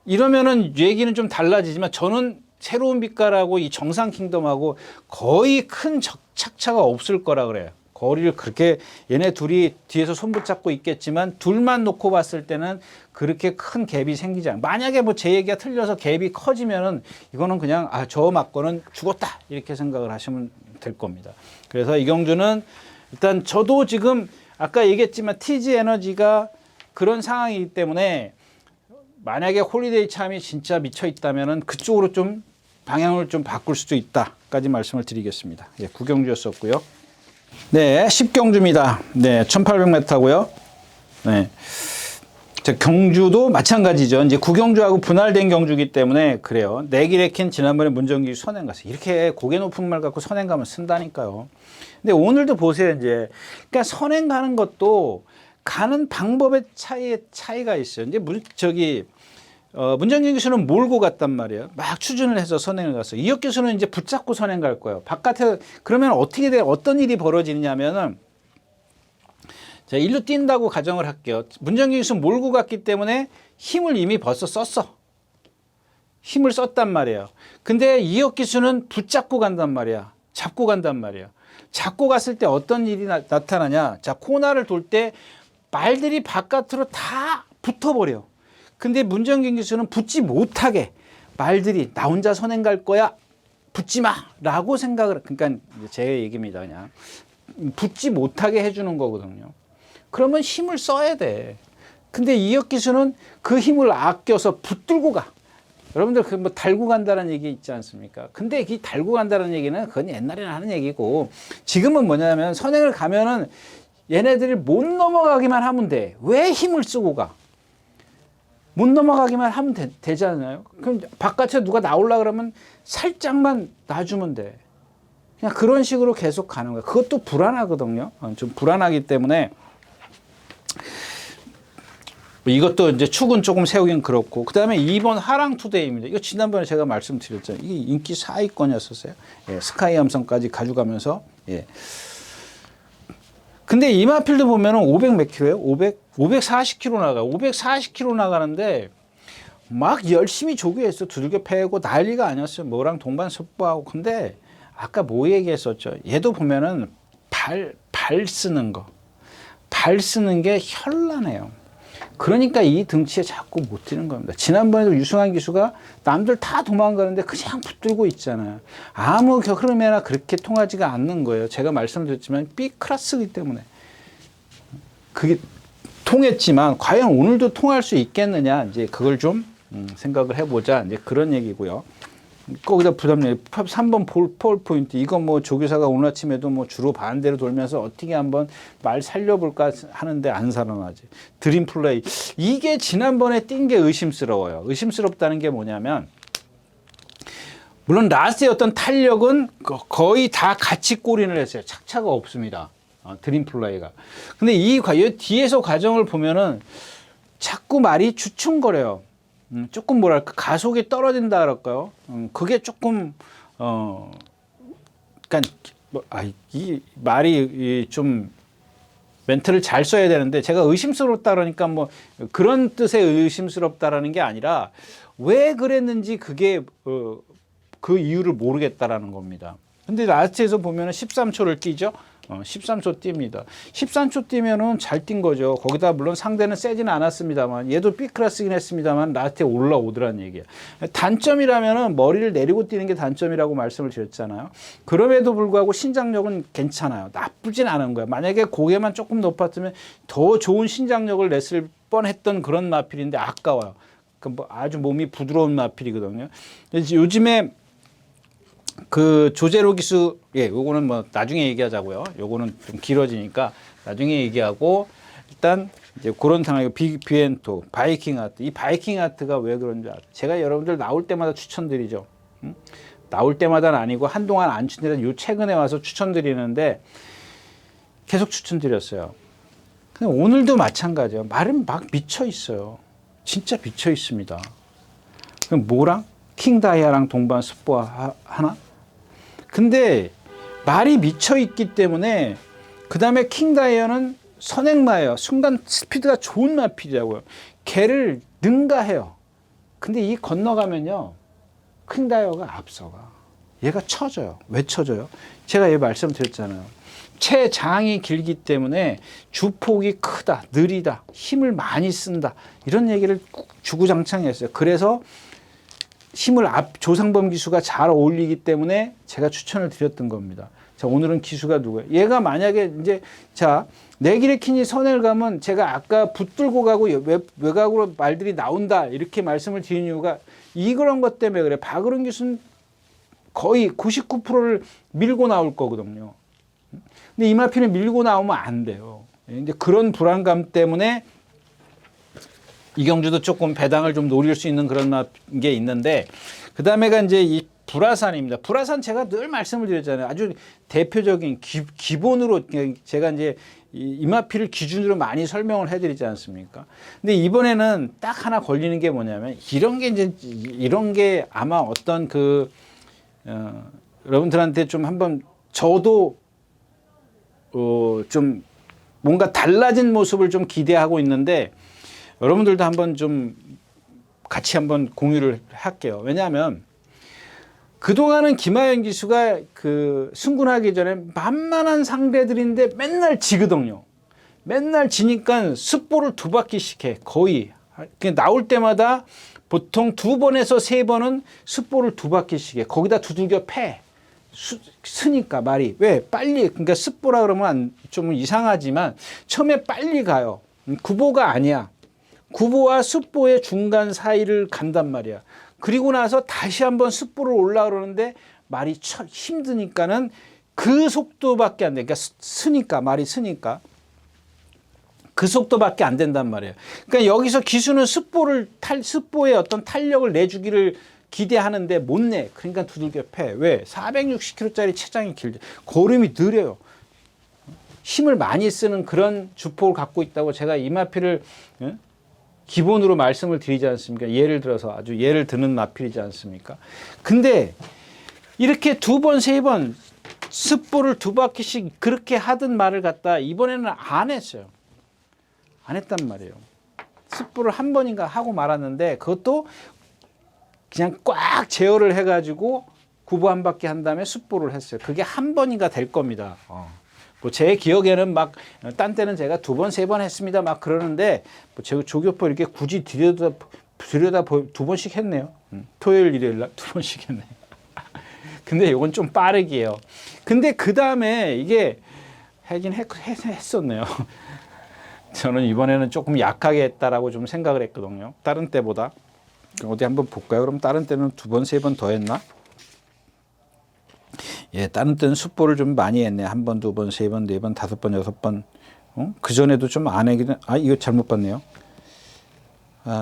이러면은 얘기는 좀 달라지지만 저는 새로운 빛깔하고 이 정상 킹덤하고 거의 큰 착차가 없을 거라 그래요. 거리를 그렇게 얘네 둘이 뒤에서 손 붙잡고 있겠지만 둘만 놓고 봤을 때는 그렇게 큰 갭이 생기지 않아요. 만약에 뭐 제 얘기가 틀려서 갭이 커지면은 이거는 그냥 저 맞고는 죽었다 이렇게 생각을 하시면 될 겁니다. 그래서 이경주는 일단 저도 지금 아까 얘기했지만 TG 에너지가 그런 상황이기 때문에 만약에 홀리데이 참이 진짜 미쳐 있다면은 그쪽으로 좀 방향을 좀 바꿀 수도 있다까지 말씀을 드리겠습니다. 예, 구경주였었고요. 네, 10경주입니다. 네, 1800m고요. 네. 경주도 마찬가지죠. 이제 구경주하고 분할된 경주이기 때문에 그래요. 내기레킨 지난번에 문정기 선행 갔어요. 이렇게 고개 높은 말 갖고 선행 가면 쓴다니까요. 근데 오늘도 보세요, 이제. 그러니까 선행 가는 것도 가는 방법의 차이가 있어요. 이제 문정균 기수는 몰고 갔단 말이에요. 막 추진을 해서 선행을 갔어요. 이혁 기수는 이제 붙잡고 선행 갈 거예요. 바깥에 그러면 어떻게 돼? 어떤 일이 벌어지느냐면은 자, 일로 뛴다고 가정을 할게요. 문정균 기수는 몰고 갔기 때문에 힘을 이미 벌써 썼어. 힘을 썼단 말이에요. 근데 이혁 기수는 붙잡고 간단 말이야. 잡고 간단 말이에요. 잡고 갔을 때 어떤 일이 나타나냐? 자, 코너를 돌 때 말들이 바깥으로 다 붙어버려. 근데 문정균 기수는 붙지 못하게 말들이 나 혼자 선행 갈 거야. 붙지 마. 라고 생각을, 그러니까 제 얘기입니다. 그냥. 붙지 못하게 해주는 거거든요. 그러면 힘을 써야 돼. 근데 이혁 기수는 그 힘을 아껴서 붙들고 가. 여러분들 그 뭐 달고 간다는 얘기 있지 않습니까? 근데 이 달고 간다는 얘기는 그건 옛날에는 하는 얘기고 지금은 뭐냐면 선행을 가면은 얘네들이 못 넘어가기만 하면 돼. 왜 힘을 쓰고 가? 못 넘어가기만 하면 되잖아요. 그럼 바깥에 누가 나오려고 그러면 살짝만 놔주면 돼. 그냥 그런 식으로 계속 가는 거야. 그것도 불안하거든요. 좀 불안하기 때문에 이것도 이제 축은 조금 세우긴 그렇고. 그 다음에 2번 하랑투데이입니다. 이거 지난번에 제가 말씀드렸잖아요. 이게 인기 4위권이었었어요. 예, 스카이 함성까지 가져가면서. 예. 근데 이마필드 보면은 500 몇 킬로예요? 540km 나가. 540km 나가는데 막 열심히 조교했어. 두들겨 패고 난리가 아니었어요. 뭐랑 동반 섭보하고. 근데 아까 뭐 얘기했었죠? 얘도 보면은 발 쓰는 거. 발 쓰는 게 현란해요. 그러니까 이 등치에 자꾸 못 뛰는 겁니다. 지난번에도 유승환 기수가 남들 다 도망가는데 그냥 붙들고 있잖아요. 아무 흐름에나 그렇게 통하지가 않는 거예요. 제가 말씀드렸지만 B 클래스이기 때문에 그게 통했지만 과연 오늘도 통할 수 있겠느냐, 이제 그걸 좀 생각을 해보자, 이제 그런 얘기고요. 거기다 부담내 3번 폴 포인트, 이거 뭐 조교사가 오늘 아침에도 뭐 주로 반대로 돌면서 어떻게 한번 말 살려볼까 하는데 안 살아나지. 드림 플레이, 이게 지난번에 뛴 게 의심스러워요. 의심스럽다는 게 뭐냐면, 물론 라스의 어떤 탄력은 거의 다 같이 골인을 했어요. 착차가 없습니다. 드림 플레이가. 근데 이 뒤에서 과정을 보면은 자꾸 말이 주춤거려요. 조금 뭐랄까 가속이 떨어진다 그럴까요? 그게 조금 그러니까 이 말이 좀 멘트를 잘 써야 되는데 제가 의심스럽다 그러니까 뭐 그런 뜻의 의심스럽다라는 게 아니라 왜 그랬는지 그게 그 이유를 모르겠다라는 겁니다. 근데 라스트에서 보면은 13초를 뛰죠. 13초 뜁니다. 13초 뛰면은 잘 뛴 거죠. 거기다 물론 상대는 세지는 않았습니다만, 얘도 B 클래스긴 했습니다만 라스트에 올라오더란 얘기야. 단점이라면은 머리를 내리고 뛰는 게 단점이라고 말씀을 드렸잖아요. 그럼에도 불구하고 신장력은 괜찮아요. 나쁘진 않은 거야. 만약에 고개만 조금 높았으면 더 좋은 신장력을 냈을 뻔했던 그런 마필인데 아까워요. 뭐 아주 몸이 부드러운 마필이거든요. 요즘에 그 조제로 기수, 예, 요거는 뭐 나중에 얘기하자고요. 요거는 좀 길어지니까 나중에 얘기하고, 일단 이제 그런 상황이고, 비엔토, 바이킹 하트. 이 바이킹 하트가 왜 그런지 알아요. 제가 여러분들 나올 때마다 추천드리죠. 나올 때마다는 아니고 한동안 안 추천드렸는데 요 최근에 와서 추천드리는데 계속 추천드렸어요. 근데 오늘도 마찬가지예요. 말은 막 미쳐 있어요. 진짜 미쳐 있습니다. 그럼 뭐랑? 킹다이아랑 동반 습보화 하나? 근데 말이 미쳐 있기 때문에, 그 다음에 킹다이아는 선행마예요. 순간 스피드가 좋은 마필이라고요. 걔를 능가해요. 근데 이 건너가면요, 킹다이아가 앞서가. 얘가 쳐져요. 왜 쳐져요? 제가 얘 말씀드렸잖아요. 체장이 길기 때문에 주폭이 크다, 느리다, 힘을 많이 쓴다, 이런 얘기를 주구장창 했어요. 그래서 힘을 조상범 기수가 잘 어울리기 때문에 제가 추천을 드렸던 겁니다. 자, 오늘은 기수가 누구예요? 얘가 만약에 이제, 자, 네기레킨이 선을 가면 제가 아까 붙들고 가고 외곽으로 말들이 나온다, 이렇게 말씀을 드린 이유가 이런 것 때문에 그래. 박으론 기수는 거의 99%를 밀고 나올 거거든요. 근데 이마피는 밀고 나오면 안 돼요. 이제 그런 불안감 때문에 이경주도 조금 배당을 좀 노릴 수 있는 그런 게 있는데, 그 다음에가 이제 이 불화산입니다. 불화산 제가 늘 말씀을 드렸잖아요. 아주 대표적인 기본으로 제가 이제 이마피를 기준으로 많이 설명을 해드리지 않습니까? 근데 이번에는 딱 하나 걸리는 게 뭐냐면 이런 게 아마 어떤 여러분들한테 좀 한번 저도 좀 뭔가 달라진 모습을 좀 기대하고 있는데 여러분들도 한번 좀 같이 한번 공유를 할게요. 왜냐하면 그동안은 김하연 기수가 승군하기 전에 만만한 상대들인데 맨날 지거든요. 맨날 지니까 습보를 2바퀴씩 해. 거의. 나올 때마다 보통 2번에서 3번은 습보를 2바퀴씩 해. 거기다 두들겨 패. 쓰니까 말이. 왜? 빨리. 그러니까 습보라 그러면 좀 이상하지만 처음에 빨리 가요. 구보가 아니야. 구보와 습보의 중간 사이를 간단 말이야. 그리고 나서 다시 한번 습보를 올라오는데 말이 힘드니까는 그 속도밖에 안 돼. 그러니까 말이 쓰니까 그 속도밖에 안 된단 말이에요. 그러니까 여기서 기수는 습보의 어떤 탄력을 내주기를 기대하는데 못 내. 그러니까 두들겨 패. 왜? 460km짜리 체장이 길죠. 걸음이 느려요. 힘을 많이 쓰는 그런 주폭을 갖고 있다고 제가 이마피를 기본으로 말씀을 드리지 않습니까? 예를 들어서 아주 예를 드는 마필이지 않습니까? 근데 이렇게 2번, 3번 습보를 2바퀴씩 그렇게 하던 말을 갖다 이번에는 안 했어요. 안 했단 말이에요. 습보를 1번인가 하고 말았는데 그것도 그냥 꽉 제어를 해가지고 구보 1바퀴 한 다음에 습보를 했어요. 그게 1번인가 될 겁니다. 뭐 제 기억에는 딴 때는 제가 2번, 3번 했습니다. 막 그러는데 제가 조교포 이렇게 굳이 들여다 2번씩 했네요. 토요일, 일요일 날 2번씩 했네. 근데 이건 좀 빠르게요. 근데 그 다음에 이게 하긴 했었네요. 저는 이번에는 조금 약하게 했다라고 좀 생각을 했거든요. 다른 때보다. 어디 한번 볼까요? 그럼 다른 때는 2번, 3번 더 했나? 예, 다른 때는 습보를 좀 많이 했네. 1번, 2번, 3번, 4번, 5번, 6번. 그 전에도 좀 안 하기는, 이거 잘못 봤네요.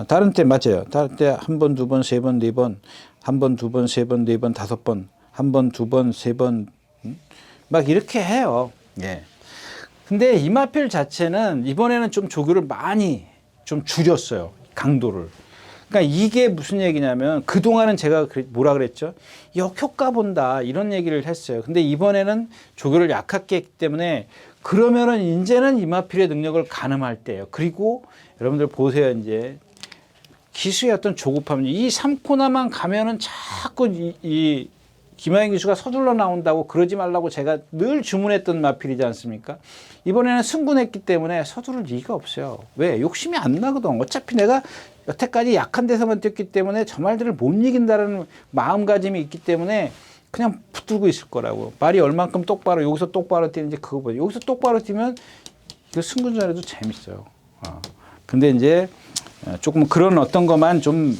다른 때 맞아요. 다른 때 1번, 2번, 3번, 4번, 1번, 2번, 3번, 4번, 5번, 1번, 2번, 3번, 막 이렇게 해요. 예. 근데 이마필 자체는 이번에는 좀 조교를 많이 좀 줄였어요. 강도를. 그러니까 이게 무슨 얘기냐면 그동안은 제가 뭐라 그랬죠? 역효과 본다 이런 얘기를 했어요. 근데 이번에는 조교를 약하게 했기 때문에 그러면은 이제는 이마필의 능력을 가늠할 때예요. 그리고 여러분들 보세요. 이제 기수의 어떤 조급함. 이 3코너만 가면은 자꾸 이 김하연 기수가 서둘러 나온다고 그러지 말라고 제가 늘 주문했던 마필이지 않습니까? 이번에는 승군했기 때문에 서두를 이유가 없어요. 왜? 욕심이 안 나거든. 어차피 내가 여태까지 약한 데서만 뛰었기 때문에 저 말들을 못 이긴다는 마음가짐이 있기 때문에 그냥 붙들고 있을 거라고. 말이 얼만큼 똑바로 여기서 똑바로 뛰는지 그거 보죠. 여기서 똑바로 뛰면 이거 승군전에도 재밌어요. 근데 이제 조금 그런 어떤 것만 좀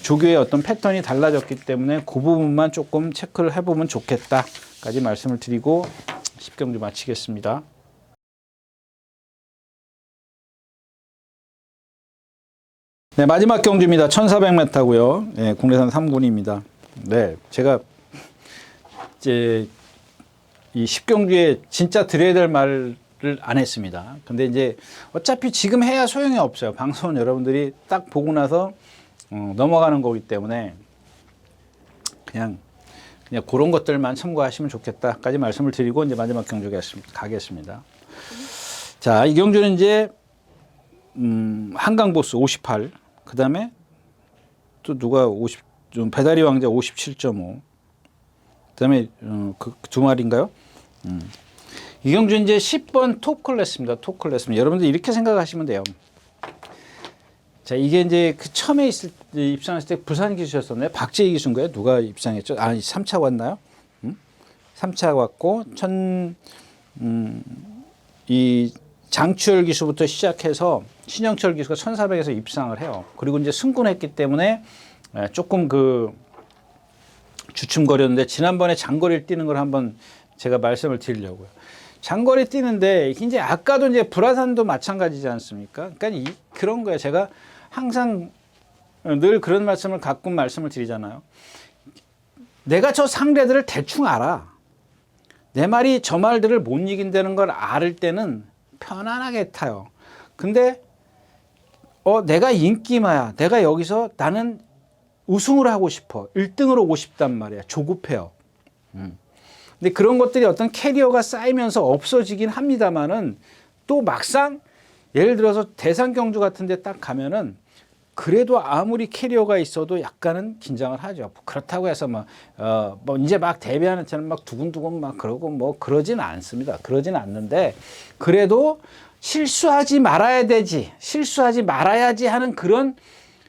조교의 어떤 패턴이 달라졌기 때문에 그 부분만 조금 체크를 해보면 좋겠다까지 말씀을 드리고 10경주 마치겠습니다. 네, 마지막 경주입니다. 1400m고요. 네, 국내산 3군입니다. 네, 제가 이제 이 10경주에 진짜 드려야 될 말을 안 했습니다. 근데 이제 어차피 지금 해야 소용이 없어요. 방송은 여러분들이 딱 보고 나서 넘어가는 거기 때문에 그냥 그런 것들만 참고하시면 좋겠다까지 말씀을 드리고 이제 마지막 경주 가겠습니다. 자, 이 경주는 이제 한강보스 58. 그 다음에 또 누가 배다리 왕자 57.5. 그 다음에 그 두 마리인가요? 이 경주 이제 10번 톱클래스입니다. 톱클래스입니다. 여러분들 이렇게 생각하시면 돼요. 자, 이게 이제 그 처음에 입상했을 때 부산 기수였었나요? 박재희 기수인가요? 누가 입상했죠? 3차 왔나요? 3차 왔고, 이 장추열 기수부터 시작해서 신영철 기수가 1400에서 입상을 해요. 그리고 이제 승군했기 때문에 조금 주춤거렸는데 지난번에 장거리를 뛰는 걸 한번 제가 말씀을 드리려고요. 장거리 뛰는데 이제 아까도 이제 불화산도 마찬가지지 않습니까? 그러니까 그런 거예요. 제가 항상 늘 그런 말씀을 가끔 말씀을 드리잖아요. 내가 저 상대들을 대충 알아. 내 말이 저 말들을 못 이긴다는 걸 알 때는 편안하게 타요. 근데 내가 인기마야. 내가 여기서 나는 우승을 하고 싶어. 1등을 오고 싶단 말이야. 조급해요. 근데 그런 것들이 어떤 캐리어가 쌓이면서 없어지긴 합니다만은 또 막상 예를 들어서 대상 경주 같은 데 딱 가면은 그래도 아무리 캐리어가 있어도 약간은 긴장을 하죠. 그렇다고 해서 뭐 이제 막 데뷔하는 차는 막 두근두근 막 그러고 뭐 그러진 않습니다. 그러진 않는데 그래도 실수하지 말아야 되지. 실수하지 말아야지 하는 그런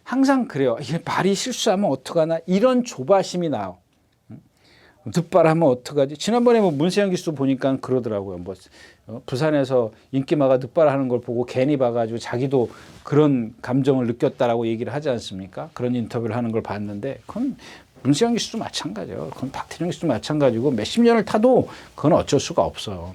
항상 그래요. 이게 발이 실수하면 어떡하나 이런 조바심이 나요. 늦발하면 어떡하지? 지난번에 뭐 문세영 기수 보니까 그러더라고요. 뭐 부산에서 인기마가 늦발하는 걸 보고 괜히 봐가지고 자기도 그런 감정을 느꼈다라고 얘기를 하지 않습니까? 그런 인터뷰를 하는 걸 봤는데 그건 문세영 기수도 마찬가지예요. 그건 박태영 기수도 마찬가지고 몇십 년을 타도 그건 어쩔 수가 없어요.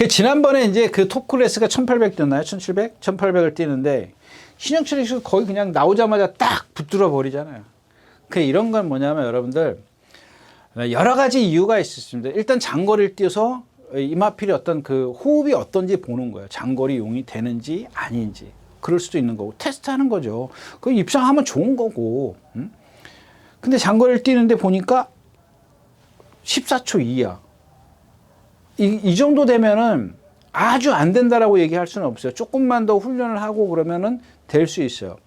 지난번에 이제 그 톱클래스가 1800 뛰었나요? 1700? 1800을 뛰는데 신영철 기수 거의 그냥 나오자마자 딱 붙들어 버리잖아요. 이런 건 뭐냐면 여러분들 여러 가지 이유가 있습니다. 일단 장거리를 뛰어서 이마필이 어떤 그 호흡이 어떤지 보는 거예요. 장거리 용이 되는지 아닌지. 그럴 수도 있는 거고 테스트하는 거죠. 그 입상하면 좋은 거고. 근데 장거리를 뛰는데 보니까 14초 이하. 이 정도 되면은 아주 안 된다라고 얘기할 수는 없어요. 조금만 더 훈련을 하고 그러면은 될 수 있어요.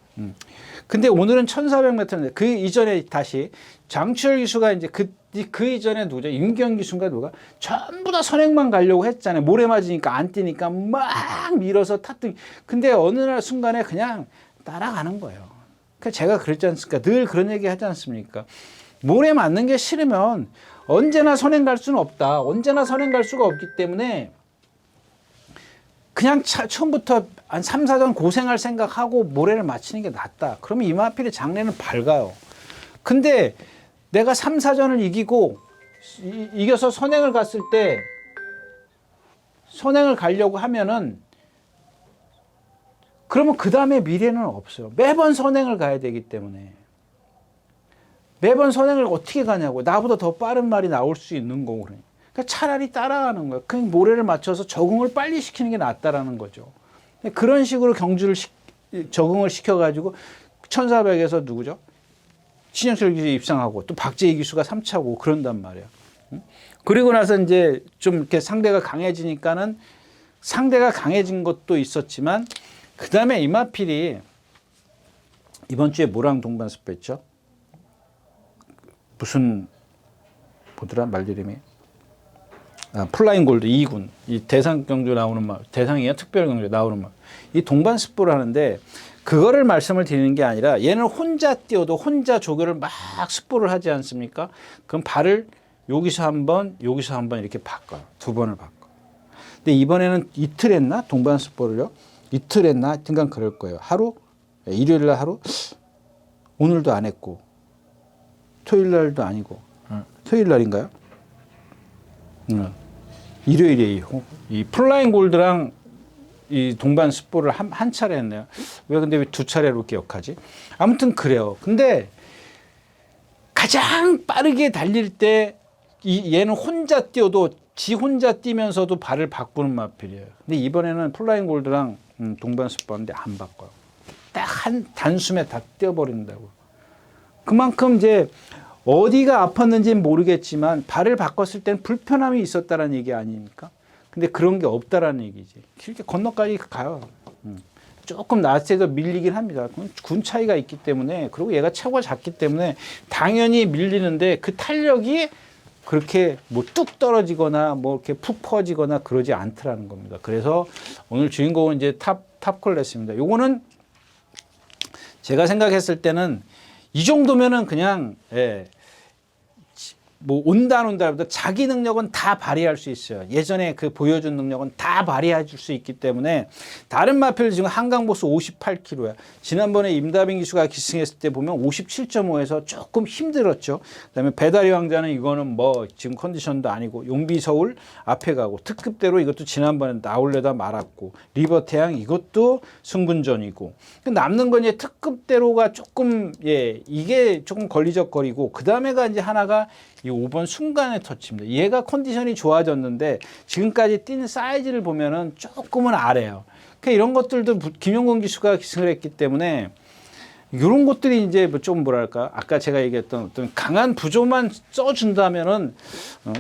근데 오늘은 1400m인데 그 이전에 다시 장추열 기수가 이제 그 이전에 누구죠? 임경 기수인가 누가 전부 다 선행만 가려고 했잖아요. 모래 맞으니까 안 뛰니까 막 밀어서 탔더니 근데 어느 날 순간에 그냥 따라가는 거예요. 제가 그랬지 않습니까? 늘 그런 얘기 하지 않습니까? 모래 맞는 게 싫으면 언제나 선행 갈 수는 없다. 언제나 선행 갈 수가 없기 때문에 그냥 처음부터 한 3, 4전 고생할 생각하고 모래를 맞히는 게 낫다. 그러면 이마필의 장래는 밝아요. 근데 내가 3, 4전을 이겨서 선행을 갔을 때 선행을 가려고 하면은 그러면 그 다음에 미래는 없어요. 매번 선행을 가야 되기 때문에. 매번 선행을 어떻게 가냐고. 나보다 더 빠른 말이 나올 수 있는 거고. 그러니까 차라리 따라가는 거예요. 그냥 모래를 맞춰서 적응을 빨리 시키는 게 낫다라는 거죠. 그런 식으로 경주를 적응을 시켜가지고 1400에서 누구죠? 신영철 기수 입상하고 또 박재희 기수가 3차고 그런단 말이에요. 그리고 나서 이제 좀 이렇게 상대가 강해지니까는 상대가 강해진 것도 있었지만 그 다음에 이마필이 이번 주에 뭐랑 동반습 했죠? 무슨 뭐더라 말 이름이? 플라잉 골드 2군 이 대상 경주 나오는 말 대상이야 특별 경주 나오는 말 이 동반습부를 하는데 그거를 말씀을 드리는 게 아니라 얘는 혼자 뛰어도 혼자 조교를 막 습부를 하지 않습니까? 그럼 발을 여기서 한번 여기서 한번 이렇게 바꿔요. 두 번을 바꿔. 근데 이번에는 이틀 했나 동반습부를요? 이틀 했나 하여튼간 그럴 거예요. 하루 일요일 날 하루 오늘도 안 했고 토요일 날도 아니고 토요일 날인가요? 일요일에 이 플라잉 골드랑 이 동반 습보를 한 차례 했네요. 근데 왜 두 차례로 기억하지? 아무튼 그래요. 근데 가장 빠르게 달릴 때 얘는 혼자 뛰어도 지 혼자 뛰면서도 발을 바꾸는 마필이에요. 근데 이번에는 플라잉 골드랑 동반 습보인데 안 바꿔요. 딱 한 단숨에 다 뛰어버린다고. 그만큼 이제 어디가 아팠는지는 모르겠지만 발을 바꿨을 땐 불편함이 있었다는 얘기 아닙니까? 근데 그런 게 없다라는 얘기지. 이렇게 건너까지 가요. 조금 나스에도 밀리긴 합니다. 군 차이가 있기 때문에 그리고 얘가 체구가 작기 때문에 당연히 밀리는데 그 탄력이 그렇게 뭐 뚝 떨어지거나 뭐 이렇게 푹 퍼지거나 그러지 않더라는 겁니다. 그래서 오늘 주인공은 이제 탑 클래스입니다. 요거는 제가 생각했을 때는 이 정도면은 그냥 뭐 온다 안 온다보다 자기 능력은 다 발휘할 수 있어요. 예전에 그 보여준 능력은 다 발휘해 줄 수 있기 때문에 다른 마필 지금 한강 보스 58kg야. 지난번에 임다빈 기수가 기승했을 때 보면 57.5에서 조금 힘들었죠. 그다음에 배다리 왕자는 이거는 뭐 지금 컨디션도 아니고 용비 서울 앞에 가고 특급대로 이것도 지난번에 나올려다 말았고 리버 태양 이것도 승군전이고 남는 건 이제 특급대로가 조금 이게 조금 걸리적거리고 그 다음에가 이제 하나가 이 이 5번 순간의 터치입니다. 얘가 컨디션이 좋아졌는데 지금까지 뛴 사이즈를 보면은 조금은 아래요. 그러니까 이런 것들도 김용건 기수가 기승을 했기 때문에 이런 것들이 이제 좀 뭐랄까 아까 제가 얘기했던 어떤 강한 부조만 써준다면은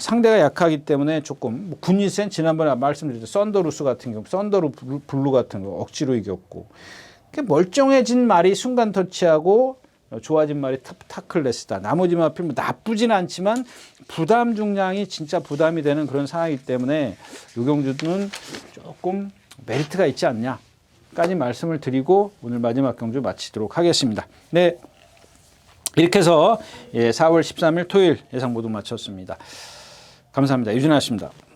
상대가 약하기 때문에 조금 뭐 군인센 지난번에 말씀드렸죠 썬더루스 같은 경우 썬더루 블루 같은 거 억지로 이겼고 멀쩡해진 말이 순간 터치하고 좋아진 말이 타클래스다. 나머지 마필 뭐 나쁘진 않지만 부담 중량이 진짜 부담이 되는 그런 상황이기 때문에 유경주는 조금 메리트가 있지 않냐. 까지 말씀을 드리고 오늘 마지막 경주 마치도록 하겠습니다. 네. 이렇게 해서 4월 13일 토요일 예상 모두 마쳤습니다. 감사합니다. 유진아였습니다.